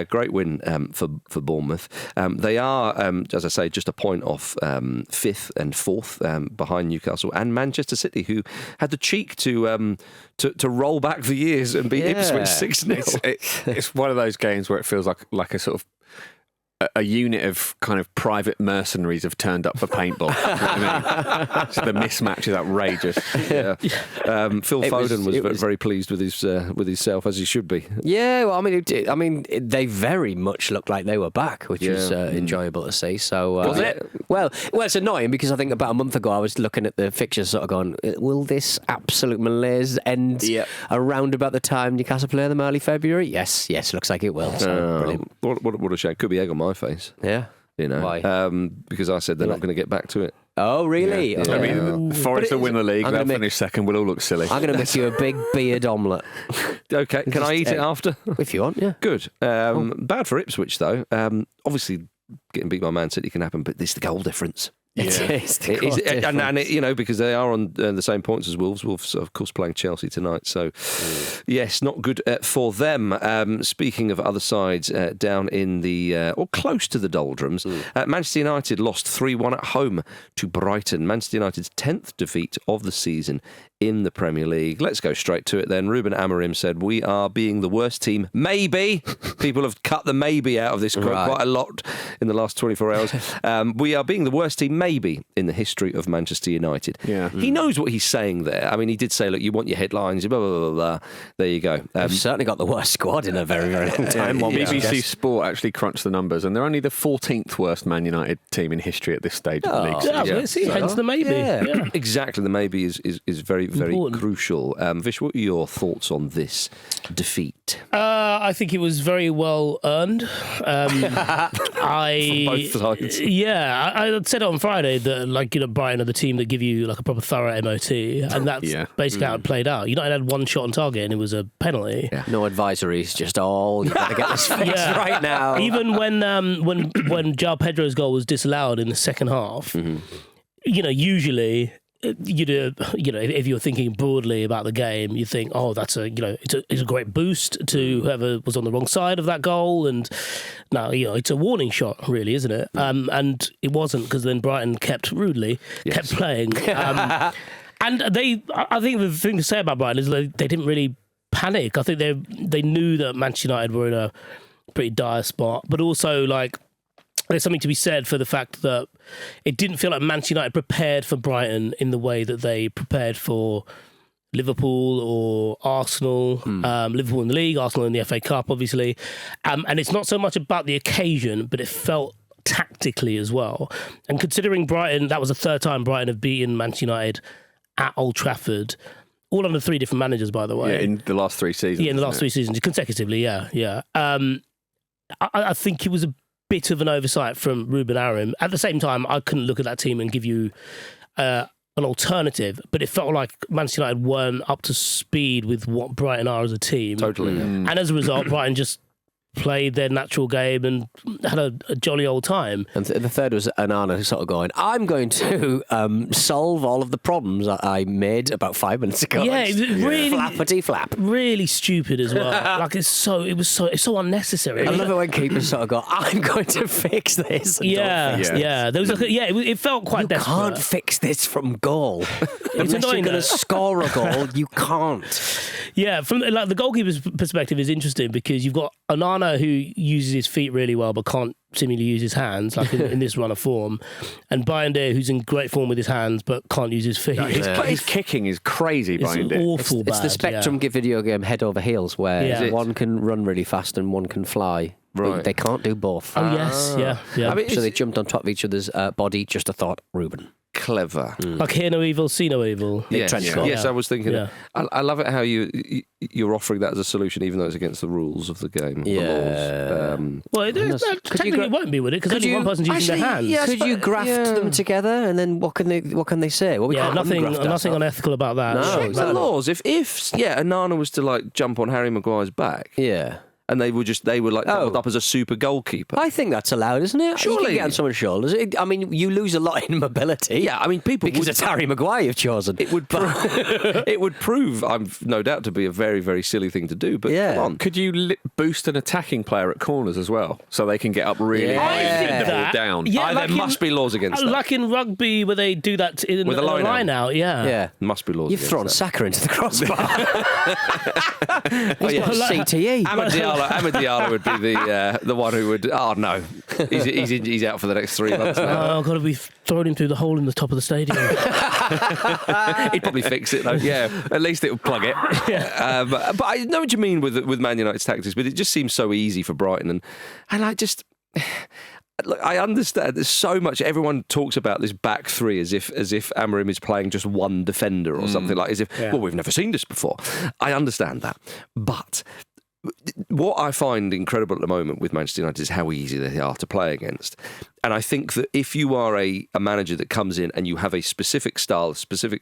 Great win for Bournemouth. They are, as I say, just a point off 5th and 4th behind Newcastle and Manchester City, who had the cheek to roll back the years and beat Ipswich 6-0. It's one of those games where it feels like a sort of a unit of kind of private mercenaries have turned up for paintball. You know what I mean? So the mismatch is outrageous. Phil Foden was very pleased with himself, as he should be. Yeah, well, I mean, they very much looked like they were back, which was enjoyable to see. So was it? Well, it's annoying because I think about a month ago I was looking at the fixtures, sort of going, "Will this absolute malaise end around about the time Newcastle play them early February?" Yes, looks like it will. So brilliant. What a shame! Could be egg on my face. Yeah. You know, why? Because I said they're not going to get back to it. Oh, really? Yeah. I mean, Forest will win the league. They'll finish second. We'll all look silly. I'm going to make you a big beard omelette. Okay, can I eat it after? If you want, yeah. Good. Bad for Ipswich, though. Obviously, getting beat by Man City can happen, but there's the goal difference. Because they are on the same points as Wolves. Wolves, of course, playing Chelsea tonight. So, yes, not good for them. Speaking of other sides down in the or close to the doldrums, Manchester United lost 3-1 at home to Brighton. Manchester United's 10th defeat of the season in the Premier League. Let's go straight to it then. Ruben Amorim said, "We are being the worst team. Maybe." People have cut the maybe out of this quote quite a lot in the last 24 hours. "We are being the worst team maybe in the history of Manchester United." Yeah. He knows what he's saying there. I mean, he did say, look, you want your headlines, blah, blah, blah, blah. There you go. They've certainly got the worst squad in a very, very long time. BBC Sport actually crunched the numbers, and they're only the 14th worst Man United team in history at this stage of the league. Hence the maybe. Yeah. Exactly, the maybe is very, very important. crucial. Vish, what are your thoughts on this defeat? I think it was very well earned. From both sides. Yeah, I said it on Friday that Brighton are the team that give you like a proper thorough MOT, and that's basically how it played out. United had one shot on target and it was a penalty. Yeah. No advisories, just all you got to get this fixed right now. Even when João Pedro's goal was disallowed in the second half, usually. If you're thinking broadly about the game, you think, oh, that's it's a great boost to whoever was on the wrong side of that goal, and now it's a warning shot, really, isn't it? And it wasn't, because then Brighton kept playing, and I think the thing to say about Brighton is they didn't really panic. I think they knew that Manchester United were in a pretty dire spot, but also there's something to be said for the fact that it didn't feel like Manchester United prepared for Brighton in the way that they prepared for Liverpool or Arsenal. Liverpool in the league, Arsenal in the FA Cup, obviously. And it's not so much about the occasion, but it felt tactically as well. And considering Brighton, that was the third time Brighton have beaten Manchester United at Old Trafford. All under 3 different managers, by the way. Yeah, in the last 3 seasons. Yeah, in the last 3 seasons, consecutively, yeah. I think it was a bit of an oversight from Ruben Amorim. At the same time, I couldn't look at that team and give you an alternative, but it felt like Manchester United weren't up to speed with what Brighton are as a team. Totally. And as a result, Brighton just played their natural game and had a jolly old time. And the third was Onana sort of going, I'm going to solve all of the problems that I made about 5 minutes ago. Yeah, really flappity flap. Really stupid as well. It's so unnecessary. I love it when keepers sort of go, I'm going to fix this. And don't fix this. There was it felt quite desperate. You can't fix this from goal. Unless you're going to score a goal, you can't. Yeah, from the goalkeeper's perspective is interesting, because you've got Onana who uses his feet really well but can't seemingly use his hands, like in this run of form, and Bayindir, who's in great form with his hands but can't use his feet. His kicking is crazy. It's Bayindir. awful. It's the Spectrum video game Head Over Heels, where one can run really fast and one can fly. Right. They can't do both. Oh yes, yeah. I mean, so they jumped on top of each other's body. Just a thought, Ruben. Clever. Like hear no evil, see no evil. Yes, I was thinking. Yeah. I love it how you're offering that as a solution, even though it's against the rules of the game. Yeah. Technically it won't be, would it? Because only one person's using their hands. Could you graft them together, and then what can they say? Well, we can't nothing graft unethical about that. No, Check the laws. If Onana was to jump on Harry Maguire's back, and they were doubled up as a super goalkeeper. I think that's allowed, isn't it? Surely. You can get on someone's shoulders. You lose a lot in mobility. Yeah, I mean, people because it's Harry Maguire you've chosen. It would prove, I've no doubt, to be a very, very silly thing to do. But come on, could you boost an attacking player at corners as well, so they can get up really high and get the ball down? Yeah, there must be laws against that. Like in rugby, where they do that with a line out. Yeah. Must be laws. You've thrown Saka into the crossbar. He's got CTE. Amad Diallo would be the one who would. Oh no, he's out for the next 3 months now. I've got to be throwing him through the hole in the top of the stadium. He'd probably fix it though. Yeah, at least it would plug it. But I know what you mean with Man United's tactics, but it just seems so easy for Brighton, and I just. Look, I understand there's so much. Everyone talks about this back three as if Amorim is playing just one defender or something, like as if well, we've never seen this before. I understand that, but what I find incredible at the moment with Manchester United is how easy they are to play against. And I think that if you are a manager that comes in and you have a specific style, a specific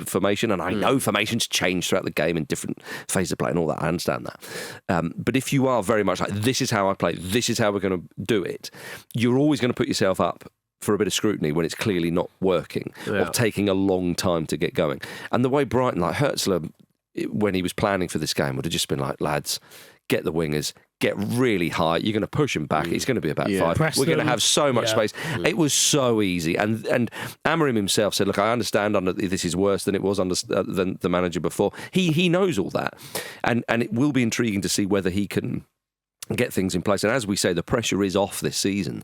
formation, and I know formations change throughout the game in different phases of play and all that, I understand that. But if you are very much like, this is how I play, this is how we're going to do it, you're always going to put yourself up for a bit of scrutiny when it's clearly not working or taking a long time to get going. And the way Brighton, like Hertzler, when he was planning for this game, would have just been like, lads, get the wingers, get really high. You're going to push him back. It's going to be about 5. Press We're going to them. have so much space. It was so easy. And Amorim himself said, look, I understand this is worse than it was than the manager before. He knows all that. And it will be intriguing to see whether he can get things in place. And as we say, the pressure is off this season.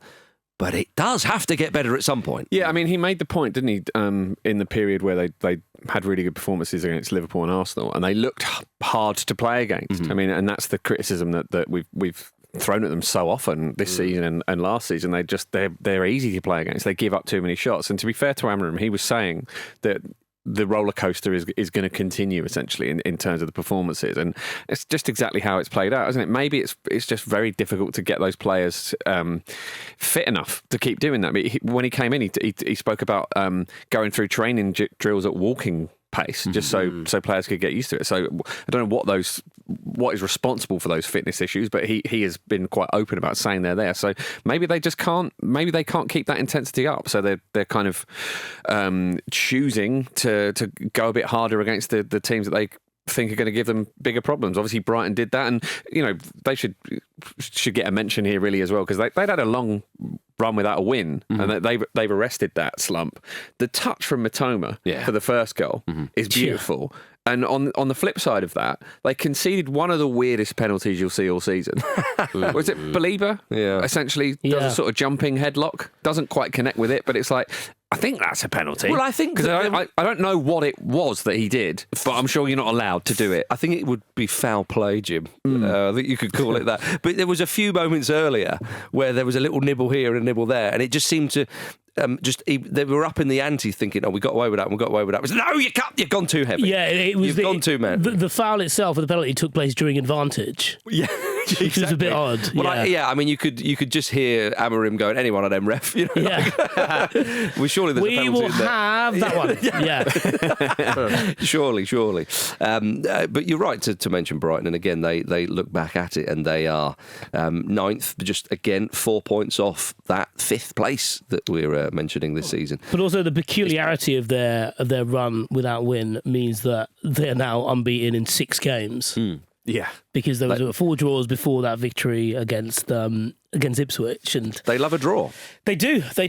But it does have to get better at some point. Yeah, I mean, he made the point, didn't he, in the period where they had really good performances against Liverpool and Arsenal, and they looked hard to play against. I mean, and that's the criticism that we've thrown at them so often this season and last season. They're easy to play against. They give up too many shots. And to be fair to Amorim, he was saying that the roller coaster is going to continue essentially in terms of the performances, and it's just exactly how it's played out, isn't it? Maybe it's just very difficult to get those players fit enough to keep doing that. I mean, when he came in, he spoke about going through training drills at walking pace, just so players could get used to it. So I don't know what is responsible for those fitness issues, but he has been quite open about saying they're there. So maybe they just can't. Maybe they can't keep that intensity up. So they're kind of choosing to go a bit harder against the teams that they think are going to give them bigger problems. Obviously, Brighton did that, and they should get a mention here really as well, because they'd had a long run without a win, and they've arrested that slump. The touch from Mitoma for the first goal is beautiful. And on the flip side of that, they conceded one of the weirdest penalties you'll see all season. Was it Belieber? Yeah. Essentially does a sort of jumping headlock. Doesn't quite connect with it, but it's like, I think that's a penalty. Well, I think... Because I don't know what it was that he did, but I'm sure you're not allowed to do it. I think it would be foul play, Jim. I think you could call it that. But there was a few moments earlier where there was a little nibble here and a nibble there, and it just seemed to... they were up in the ante thinking, we got away with that, we got away with that. It was, no, you can't, you've gone too heavy. Yeah, you've gone too mad. The foul itself of the penalty took place during advantage. Yeah, exactly. Which was a bit odd. Well, I mean, you could just hear Amorim going, anyone of them, ref. Well, surely there's a penalty we will in there. have that one. Yeah. Surely. But you're right to mention Brighton, and again, they look back at it and they are ninth, just again 4 points off that fifth place that we're mentioning this season. But also the peculiarity of their run without win means that they're now unbeaten in 6 games. Yeah, because there was 4 draws before that victory against Ipswich, and they love a draw. They do. They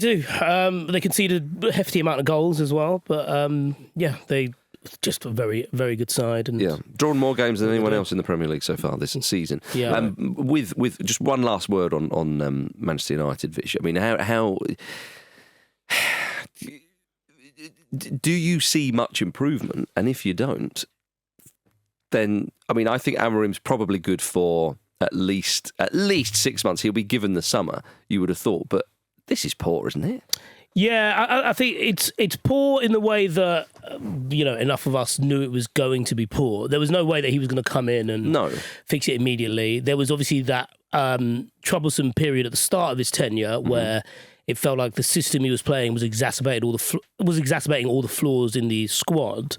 conceded a hefty amount of goals as well, but they just a very, very good side. And drawn more games than anyone else in the Premier League so far this season. Yeah. With just one last word on Manchester United, Vish. I mean, how do you see much improvement? And if you don't, then I mean, I think Amorim's probably good for at least 6 months. He'll be given the summer, you would have thought, but this is poor, isn't it? Yeah, I think it's poor in the way that enough of us knew it was going to be poor. There was no way that he was going to come in and fix it immediately. There was obviously that troublesome period at the start of his tenure where it felt like the system he was playing was exacerbating all the flaws in the squad,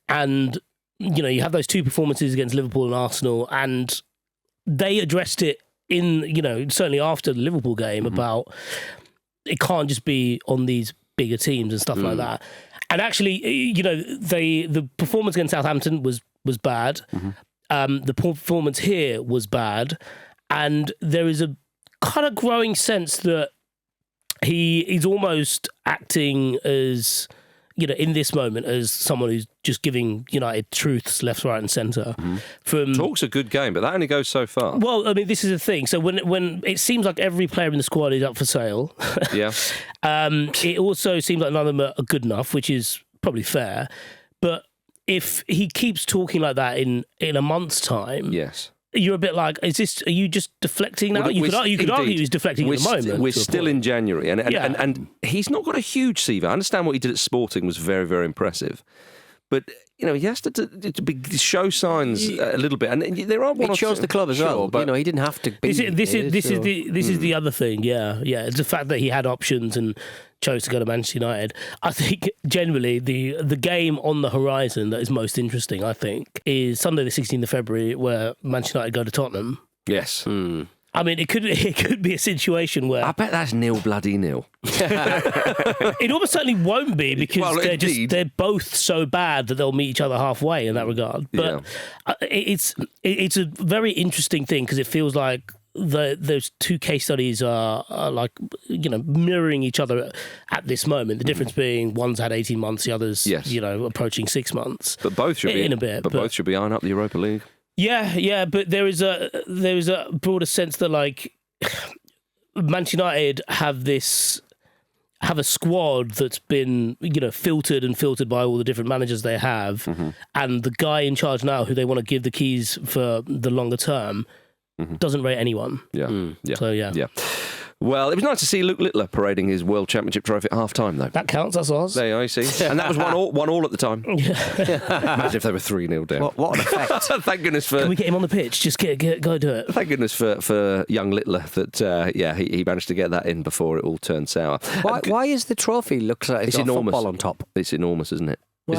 and you have those 2 performances against Liverpool and Arsenal, and they addressed it in certainly after the Liverpool game about. It can't just be on these bigger teams and stuff like that. And actually, the performance against Southampton was bad. The performance here was bad. And there is a kind of growing sense that he's almost acting as, in this moment, as someone who's just giving United truths left, right and centre. Talk's a good game, but that only goes so far. Well, I mean, this is the thing. So when it seems like every player in the squad is up for sale, it also seems like none of them are good enough, which is probably fair. But if he keeps talking like that in a month's time... Yes. You're a bit like, are you just deflecting now? Well, you could argue he's deflecting at the moment. We're still in January, and he's not got a huge CV. I understand what he did at Sporting was very, very impressive. But, he has to show signs a little bit. And there are one He chose the club as well. But he didn't have to be. This is the other thing, yeah. It's the fact that he had options and chose to go to Manchester United. I think generally the game on the horizon that is most interesting, I think, is Sunday the 16th of February where Manchester United go to Tottenham. Yes. I mean, it could be a situation where... I bet that's 0-0. It almost certainly won't be because they're both so bad that they'll meet each other halfway in that regard. But it's a very interesting thing because it feels like those 2 case studies are like, mirroring each other at this moment. The difference being one's had 18 months, the other's, approaching 6 months. But both should be in a bit. But both should be eyeing up the Europa League. Yeah, but there is a broader sense that like Manchester United have a squad that's been filtered by all the different managers they have, and the guy in charge now who they want to give the keys for the longer term doesn't rate anyone. Yeah. So yeah. Well, it was nice to see Luke Littler parading his World Championship trophy at half-time, though. That counts, that's ours. There you see. And that was 1-1 at the time. Imagine if they were 3-0 down. What an effect. Thank goodness for... Can we get him on the pitch? Just go do it. Thank goodness for young Littler that, he managed to get that in before it all turned sour. Why is the trophy looks like it's got enormous. football on top? It's enormous, isn't it? Why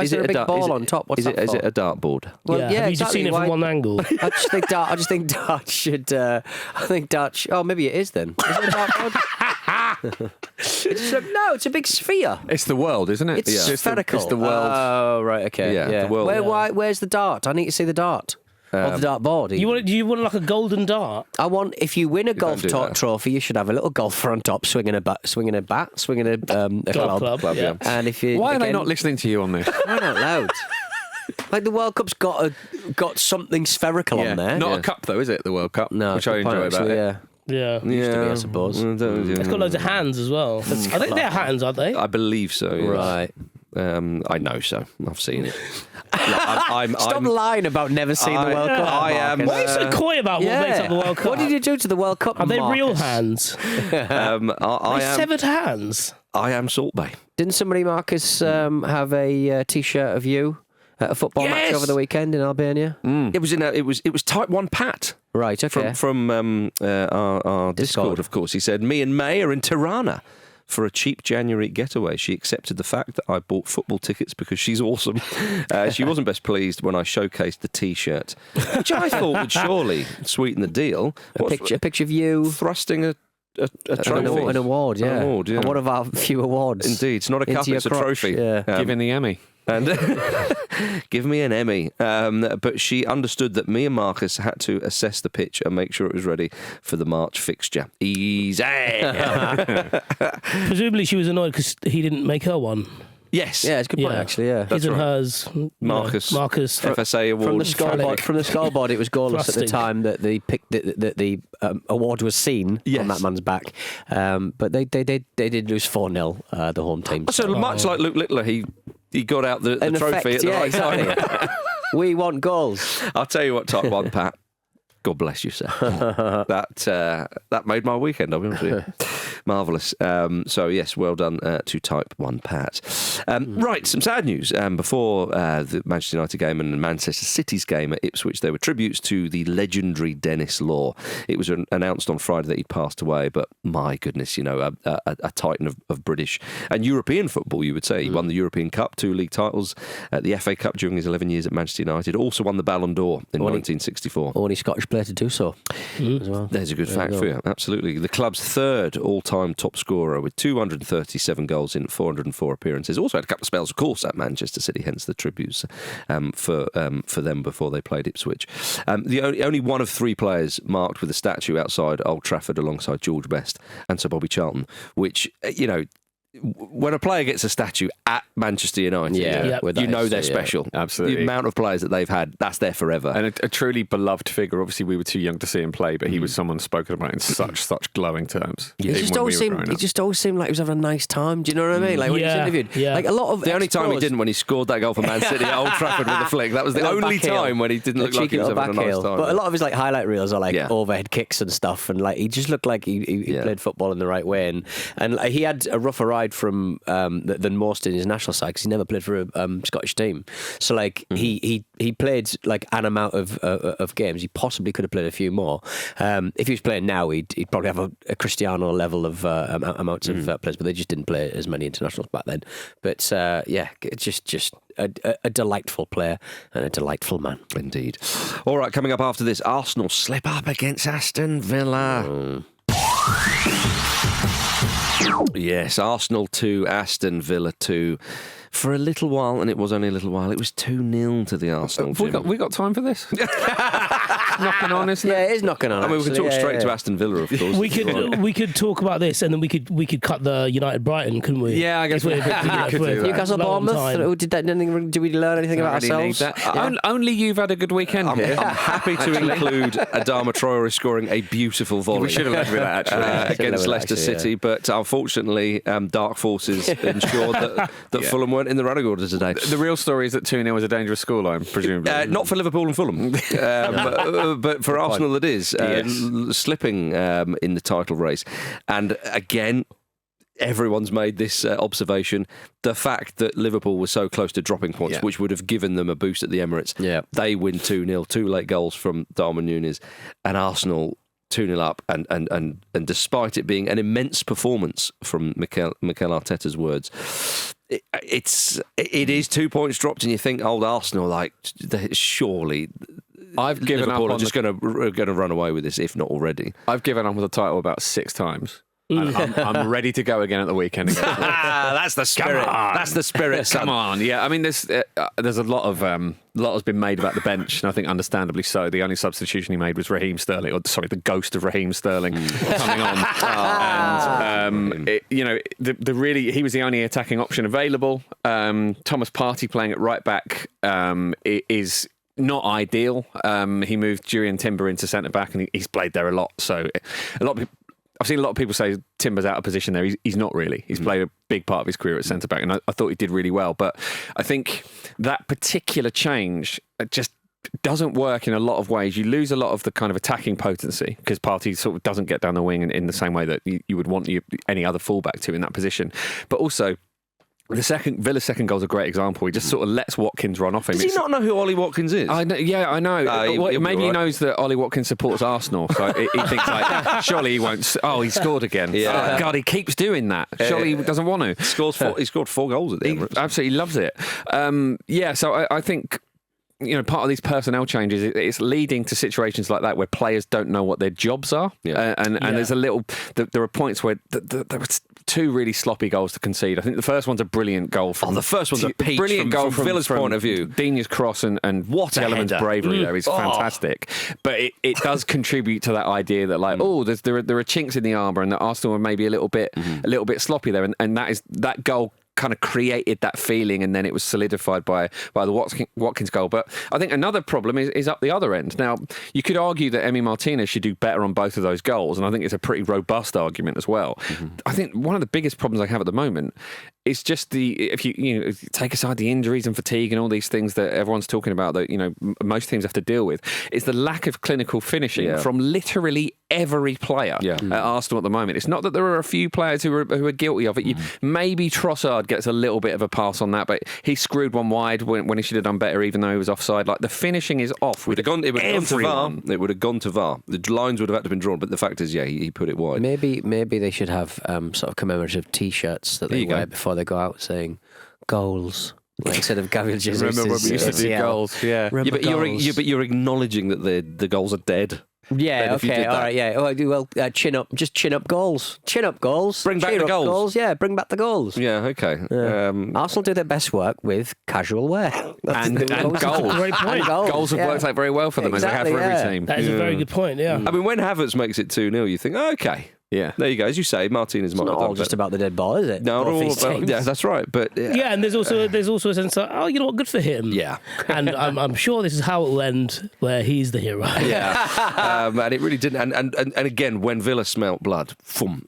is there a big ball on top? What's that Is for? it a dartboard? Well, Have you just exactly. seen it from one angle? I just think darts should. I think darts. Oh, maybe it is then. Is it a dartboard? It's a big sphere. It's the world, isn't it? It's spherical. It's the world. Oh, right. Okay. Yeah, the world. Where's the dart? I need to see the dart. Or the dart board. Do you want like a golden dart? If you win a golf do that. trophy, you should have a little golfer on top swinging a bat, swinging a Golf club, yeah. And if you Why are they not listening to you on this? Why not loud? Like the World Cup's got something spherical on there. Not a cup though, is it? The World Cup, No, which I good point, enjoy about actually, it. Yeah. Used to be, I suppose. It's got loads of hands as well. I think they're hands, aren't they? I believe so. Yeah. Right. I know so. I've seen it. Stop lying about never seeing the World Cup. I am. Why are you so coy about what makes up the World Cup? What did you do to the World Cup? Are they Marcus? real hands? I am. Severed hands. I am Salt Bay. Didn't somebody, Marcus, have a T-shirt of you at a football match over the weekend in Albania? It was Type 1 Pat. Right. Okay. From our Discord, of course. He said, me and May are in Tirana for a cheap January getaway. She accepted the fact that I bought football tickets because she's awesome. She wasn't best pleased when I showcased the T-shirt, which I thought would surely sweeten the deal. A picture of you Thrusting a trophy. An award, yeah. An award, yeah. And one of our few awards. Indeed. It's not a cup, Into your it's a crotch, trophy. yeah. Giving the Emmy. And give me an Emmy. But she understood that me and Marcus had to assess the pitch and make sure it was ready for the March fixture. Easy. Presumably she was annoyed because he didn't make her one. Yes. Yeah, it's a good point, actually, yeah. His and hers. Marcus FSA award. From the scoreboard, it was goalless at the time that the award was seen on that man's back. But they did lose 4-0, the home team. So much like Luke Littler, he got out the trophy at the right time. We want goals. I'll tell you what, Type 1 Pat. God bless you, sir. That made my weekend, I'll be honest with you. Marvellous. So, yes, well done to Type 1 Pat. Right, some sad news. Before the Manchester United game and Manchester City's game at Ipswich, there were tributes to the legendary Dennis Law. It was announced on Friday that he'd passed away, but my goodness, a titan of British and European football, you would say. He won the European Cup, 2 league titles, the FA Cup during his 11 years at Manchester United, also won the Ballon d'Or in 1964. Only Scottish player to do so as well. There's a good fact for you, absolutely. The club's third all-time top scorer with 237 goals in 404 appearances. Also had a couple of spells, of course, at Manchester City, hence the tributes for them before they played Ipswich. The only one of 3 players marked with a statue outside Old Trafford alongside George Best and Sir Bobby Charlton, which, when a player gets a statue at Manchester United, they're special. Absolutely. The amount of players that they've had, that's there forever. And a truly beloved figure. Obviously, we were too young to see him play, but he was someone spoken about in such glowing terms. He just always seemed like he was having a nice time. Do you know what I mean? Like when he was interviewed. Yeah. Like a lot of the only time he didn't when he scored that goal for Man City at Old Trafford with the flick. That was the only time when he didn't look like he was having a nice time. But a lot of his highlight reels are overhead kicks and stuff, and he just looked like he played football in the right way. And he had a rougher ride from than most in his national side because he never played for a Scottish team. So he played an amount of games. He possibly could have played a few more. If he was playing now, he'd probably have a Cristiano level of amounts of players, but they just didn't play as many internationals back then. But just a delightful player and a delightful man. Indeed. All right, coming up after this, Arsenal slip up against Aston Villa. Yes, Arsenal 2, Aston Villa 2. For a little while, and it was only a little while, it was 2-0 to the Arsenal. We got time for this? Knocking on, isn't it? Yeah, it is knocking on. I mean, we can talk straight to Aston Villa, of course. We could talk about this, and then we could cut the United Brighton, couldn't we? Yeah, I guess we could do that. Newcastle Bournemouth. Did we learn anything about ourselves? Only you've had a good weekend here. I'm happy to include Adama Traore scoring a beautiful volley. We should have led with that actually against Leicester City, but unfortunately, dark forces ensured that Fulham weren't in the running order today. The real story is that 2-0 was a dangerous scoreline, presumably. Not for Liverpool and Fulham, but for Arsenal it is. Slipping in the title race. And again, everyone's made this observation. The fact that Liverpool was so close to dropping points, which would have given them a boost at the Emirates, they win 2-0, 2 late goals from Darwin Núñez, and Arsenal 2-0 up, and despite it being an immense performance from Mikel Arteta's words, it is 2 points dropped, and you think, old Arsenal, like, surely I've given Liverpool up are just going to run away with this, if not already. I've given up on the title about 6 times. I'm ready to go again at the weekend. That's the spirit. That's the spirit. Come on, yeah. I mean, there's a lot has been made about the bench, and I think understandably so. The only substitution he made was Raheem Sterling, the ghost of Raheem Sterling coming on. And he was the only attacking option available. Thomas Partey playing at right back is not ideal. He moved Jurriën Timber into centre back, and he's played there a lot. So I've seen a lot of people say Timber's out of position there. He's not really. He's played a big part of his career at centre-back, and I thought he did really well. But I think that particular change just doesn't work in a lot of ways. You lose a lot of the kind of attacking potency because Partey sort of doesn't get down the wing in the same way that you would want any other fullback to in that position. But also, Villa's second goal is a great example. He just sort of lets Watkins run off him. Does he not know who Ollie Watkins is? I know. Maybe he knows that Ollie Watkins supports Arsenal, so he thinks like, surely he won't. Oh, he scored again. Yeah. Oh, God, he keeps doing that. Surely he doesn't want to. He scored 4 goals at the Emirates. He absolutely loves it. So I think, part of these personnel changes, it's leading to situations like that where players don't know what their jobs are. Yeah. And there's there are points where there were 2 really sloppy goals to concede. I think the first one's a brilliant goal. The first one's a peach from Villa's point of view. Dini's cross and what Kellerman's bravery there is fantastic. But it does contribute to that idea that there are chinks in the armour, and that Arsenal are maybe a little bit sloppy there, and that goal kind of created that feeling, and then it was solidified by the Watkins goal. But I think another problem is up the other end. Now, you could argue that Emi Martinez should do better on both of those goals, and I think it's a pretty robust argument as well. I think one of the biggest problems I have at the moment is just if you take aside the injuries and fatigue and all these things that everyone's talking about that most teams have to deal with, is the lack of clinical finishing from literally every player at Arsenal at the moment. It's not that there are a few players who are guilty of it. Maybe Trossard gets a little bit of a pass on that, but he screwed one wide when he should have done better, even though he was offside. Like, the finishing is off. It would have gone to VAR. It would have gone to VAR. The lines would have had to have been drawn, but the fact is, he put it wide. Maybe they should have sort of commemorative T-shirts that they wear before they go out saying goals. Instead of Gabriel Jesus. Remember when we used to do goals? Yeah. But you're acknowledging that the goals are dead. Yeah, okay, all right, yeah. Well, chin up goals. Chin up goals. Bring back the goals. Yeah, bring back the goals. Yeah, okay. Arsenal do their best work with casual wear. And goals. Great point. Goals have worked out very well for them, as they have for every team. That is a very good point, yeah. I mean, when Havertz makes it 2-0, you think, okay. Yeah, there you go. As you say, Martinez might not have done all just about the dead ball, is it? No, not all about. Yeah, that's right. But and there's also a sense of, you know what, good for him. Yeah, and I'm sure this is how it will end, where he's the hero. Yeah, and it really didn't. And again, when Villa smelt blood,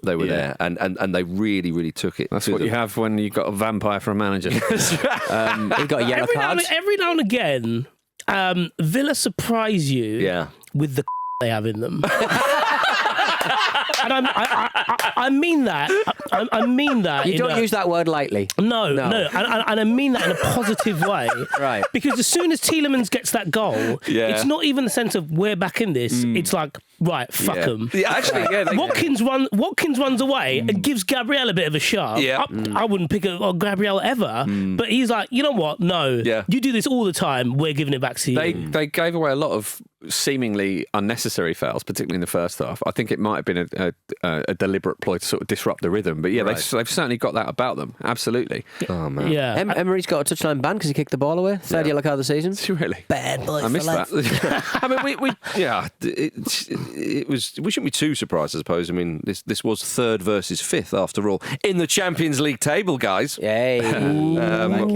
they were there, and they really, really took it. That's what you have when you've got a vampire for a manager. He got a yellow card. Every now and again, Villa surprise you with the they have in them. And I mean that. I mean that. You don't use that word lightly. No. And I mean that in a positive way. Right. Because as soon as Tielemans gets that goal, it's not even the sense of we're back in this. It's like, right, fuck them. Yeah, actually, Watkins runs away and gives Gabriel a bit of a shove. Yeah. I wouldn't pick on Gabriel ever, but he's like, you know what? No. Yeah. You do this all the time. We're giving it back to you. They gave away a lot of seemingly unnecessary fouls, particularly in the first half. I think it might have been a deliberate ploy to sort of disrupt the rhythm. But they've certainly got that about them. Absolutely. Oh, man. Yeah. Emery's got a touchline ban because he kicked the ball away. Third yellow card of the season. Really? Bad boy. I missed that. I mean, it was. We shouldn't be too surprised, I suppose. I mean, this was 3rd versus 5th after all in the Champions League table, guys. Yay!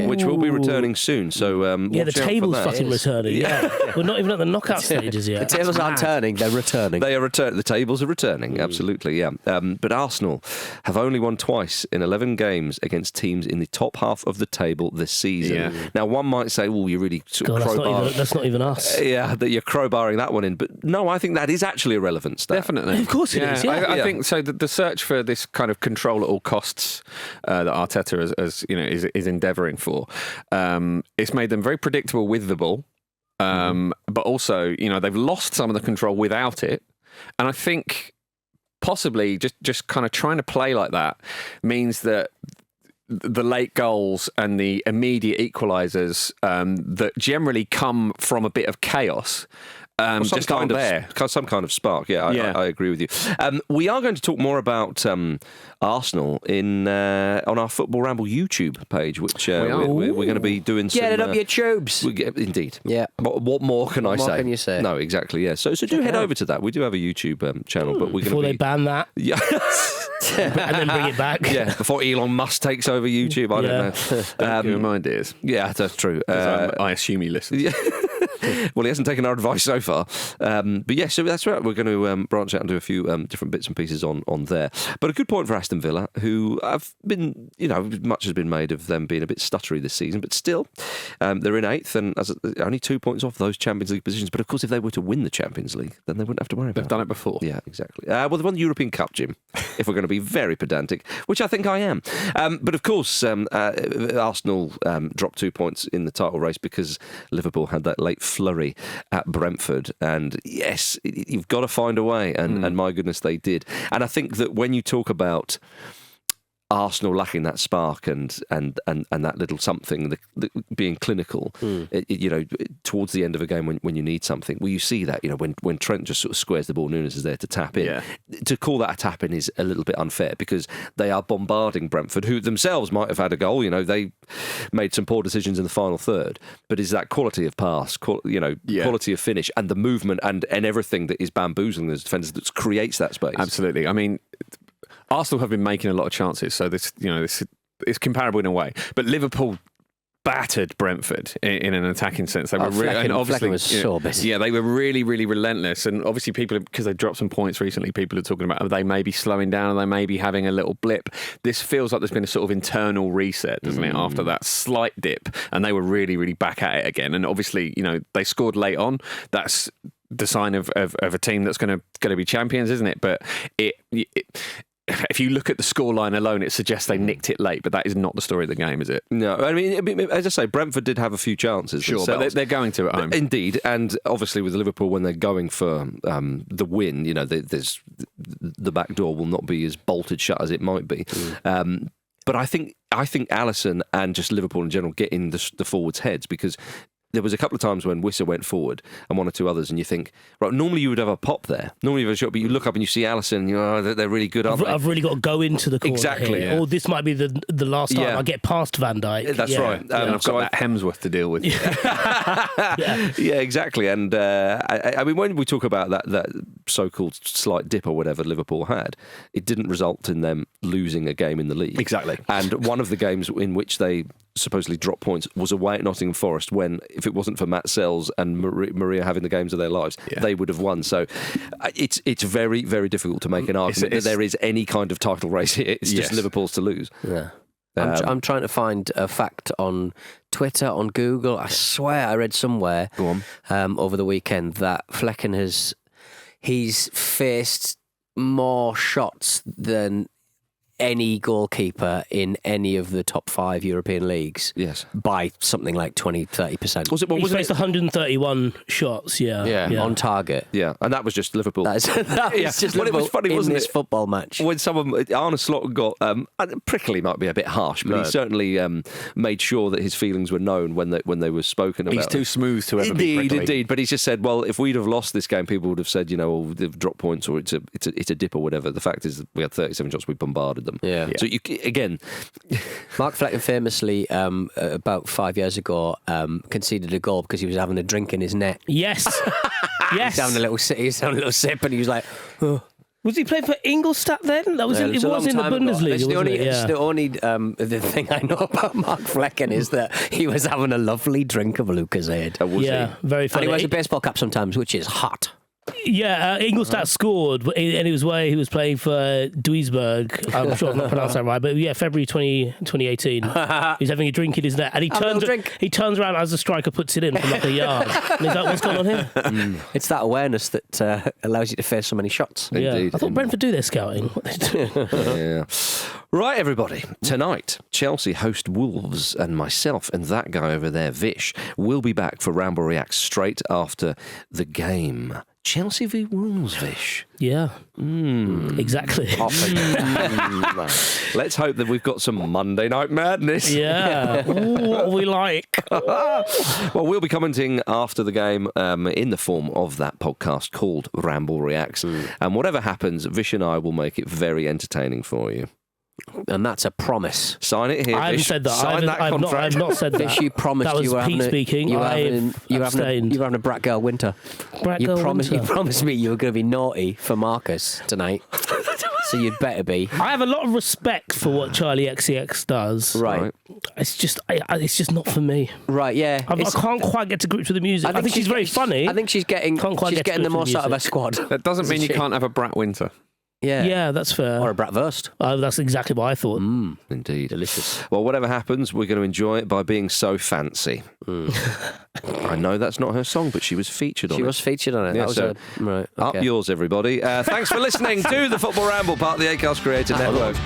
Which will be returning soon. So the table's fucking returning. Yeah. We're not even at the knockout stage. stages yet. The tables aren't turning; they're returning. They are returning. The tables are returning. Absolutely, yeah. But Arsenal have only won twice in 11 games against teams in the top half of the table this season. Yeah. Now, one might say, "Oh, you're really sort of crowbarring." That's not even us. Yeah, that you're crowbarring that one in. But no, I think that is actually a relevant stat. Definitely. Of course it is, yeah. I think so. The search for this kind of control at all costs that Arteta is endeavouring for, it's made them very predictable with the ball, but also they've lost some of the control without it, and I think possibly just kind of trying to play like that means that the late goals and the immediate equalisers that generally come from a bit of chaos. Just aren't there. Some kind of spark. Yeah, I agree with you. We are going to talk more about Arsenal on our Football Ramble YouTube page, which we're going to be doing. Get it up your tubes. Indeed. Yeah. What more can I say? What can you say? No, exactly. Yeah. So do head over to that. We do have a YouTube channel, but we're going to Before they ban that. Yeah. And then bring it back. Yeah. Before Elon Musk takes over YouTube, I don't know. Give him my ideas. Yeah, that's true. I assume he listens. Yeah. Well, he hasn't taken our advice so far. But yeah, so that's right. We're going to branch out and do a few different bits and pieces on there. But a good point for Aston Villa, who have been, much has been made of them being a bit stuttery this season, but still, they're in 8th and only 2 points off those Champions League positions. But of course, if they were to win the Champions League, then they wouldn't have to worry about it. They've done it before. Yeah, exactly. Well, they've won the European Cup, Jim, if we're going to be very pedantic, which I think I am. But of course, Arsenal dropped 2 points in the title race because Liverpool had that late flurry at Brentford, and yes, you've got to find a way, and my goodness, they did. And I think that when you talk about Arsenal lacking that spark and that little something, the being clinical, towards the end of a game when you need something. Well, you see that, when Trent just sort of squares the ball, Nunes is there to tap in. Yeah. To call that a tap in is a little bit unfair because they are bombarding Brentford, who themselves might have had a goal. They made some poor decisions in the final third, but is that quality of pass, quality of finish, and the movement and everything that is bamboozling those defenders that creates that space? Absolutely. I mean, Arsenal have been making a lot of chances, so this is comparable in a way. But Liverpool battered Brentford in an attacking sense. They were Flecken was so busy. Yeah, they were really, really relentless. And obviously, people, because they dropped some points recently, people are talking about they may be slowing down, they may be having a little blip. This feels like there's been a sort of internal reset, doesn't it? After that slight dip, and they were really, really back at it again. And obviously, they scored late on. That's the sign of a team that's going to be champions, isn't it? But if you look at the scoreline alone, it suggests they nicked it late, but that is not the story of the game, is it? No, I mean, as I say, Brentford did have a few chances. Sure, themselves. But they're going to at home. Indeed, and obviously with Liverpool, when they're going for the win, there's the back door will not be as bolted shut as it might be. But I think Alisson and just Liverpool in general get in the forwards' heads because there was a couple of times when Wissa went forward and one or two others, and you think, right, normally you would have a pop there. Normally you have a shot, but you look up and you see Alisson, and they're really good, aren't they? I've really got to go into the corner exactly, here. yeah. Or this might be the last time I get past Van Dijk. That's right. And I've got that Hemsworth to deal with. Yeah, exactly. And I mean, when we talk about that so-called slight dip or whatever Liverpool had, it didn't result in them losing a game in the league. Exactly. And one of the games in which they supposedly dropped points was away at Nottingham Forest, when if it wasn't for Matt Sells and Maria having the games of their lives, they would have won. So it's very, very difficult to make an argument that there is any kind of title race here. It's just Liverpool's to lose. Yeah. I'm trying to find a fact on Twitter, on Google. I swear I read somewhere over the weekend that Flecken he's faced more shots than any goalkeeper in any of the top 5 European leagues. Yes. By something like 20-30%. He faced 131 shots, on target. Yeah, and that was just Liverpool. That was just Liverpool, it was funny, wasn't this football match. When Arne Slot got, prickly might be a bit harsh, but he certainly made sure that his feelings were known when they were spoken about. He's too smooth to ever be prickly. Indeed, but he just said, well, if we'd have lost this game, people would have said, they've dropped points or it's a dip or whatever. The fact is that we had 37 shots, we bombarded them. Yeah. So again, Mark Flecken famously about 5 years ago conceded a goal because he was having a drink in his net. Yes. He was having a little sip, and he was like, oh. Was he playing for Ingolstadt then? That was it was in the Bundesliga, wasn't it? Yeah. The only the thing I know about Mark Flecken is that he was having a lovely drink of Lucozade. Yeah, very funny. And he wears a baseball cap sometimes, which is hot. Yeah, Ingolstadt scored, and it was where he was playing for Duisburg. I'm sure I've not pronounced that right, but yeah, February 2018. He's having a drink in his net, and he turns around as the striker puts it in from like a yard. And he's like, what's going on here? It's that awareness that allows you to face so many shots. Indeed. I thought Brentford do their scouting. What they do. Yeah. Right, everybody. Tonight, Chelsea host Wolves, and myself and that guy over there, Vish, will be back for Ramble Reacts straight after the game. Chelsea v Wolves, Vish. Yeah. Exactly. Let's hope that we've got some Monday Night Madness. Yeah. Ooh, what we like. Well, we'll be commenting after the game in the form of that podcast called Ramble Reacts. And whatever happens, Vish and I will make it very entertaining for you. And that's a promise. Sign it here. I haven't Vish. said that. Sign that contract. I've not said that. Vish, you promised that was you were Pete speaking. You were having a brat girl winter. You promised me you were going to be naughty for Marcus tonight. So you'd better be. I have a lot of respect for what Charlie XCX does. Right. It's just not for me. Right, yeah. I can't quite get to grips with the music. I think she's very funny. I think she's getting the most out of her squad. That doesn't mean you can't have a brat winter. Yeah, that's fair. Or a bratwurst. That's exactly what I thought. Indeed. Delicious. Well, whatever happens, we're going to enjoy it by being so fancy. I know that's not her song, but she was featured on it. She was featured on it. Yeah, that was up yours, everybody. Thanks for listening to the Football Ramble, part of the Acast Creator Network.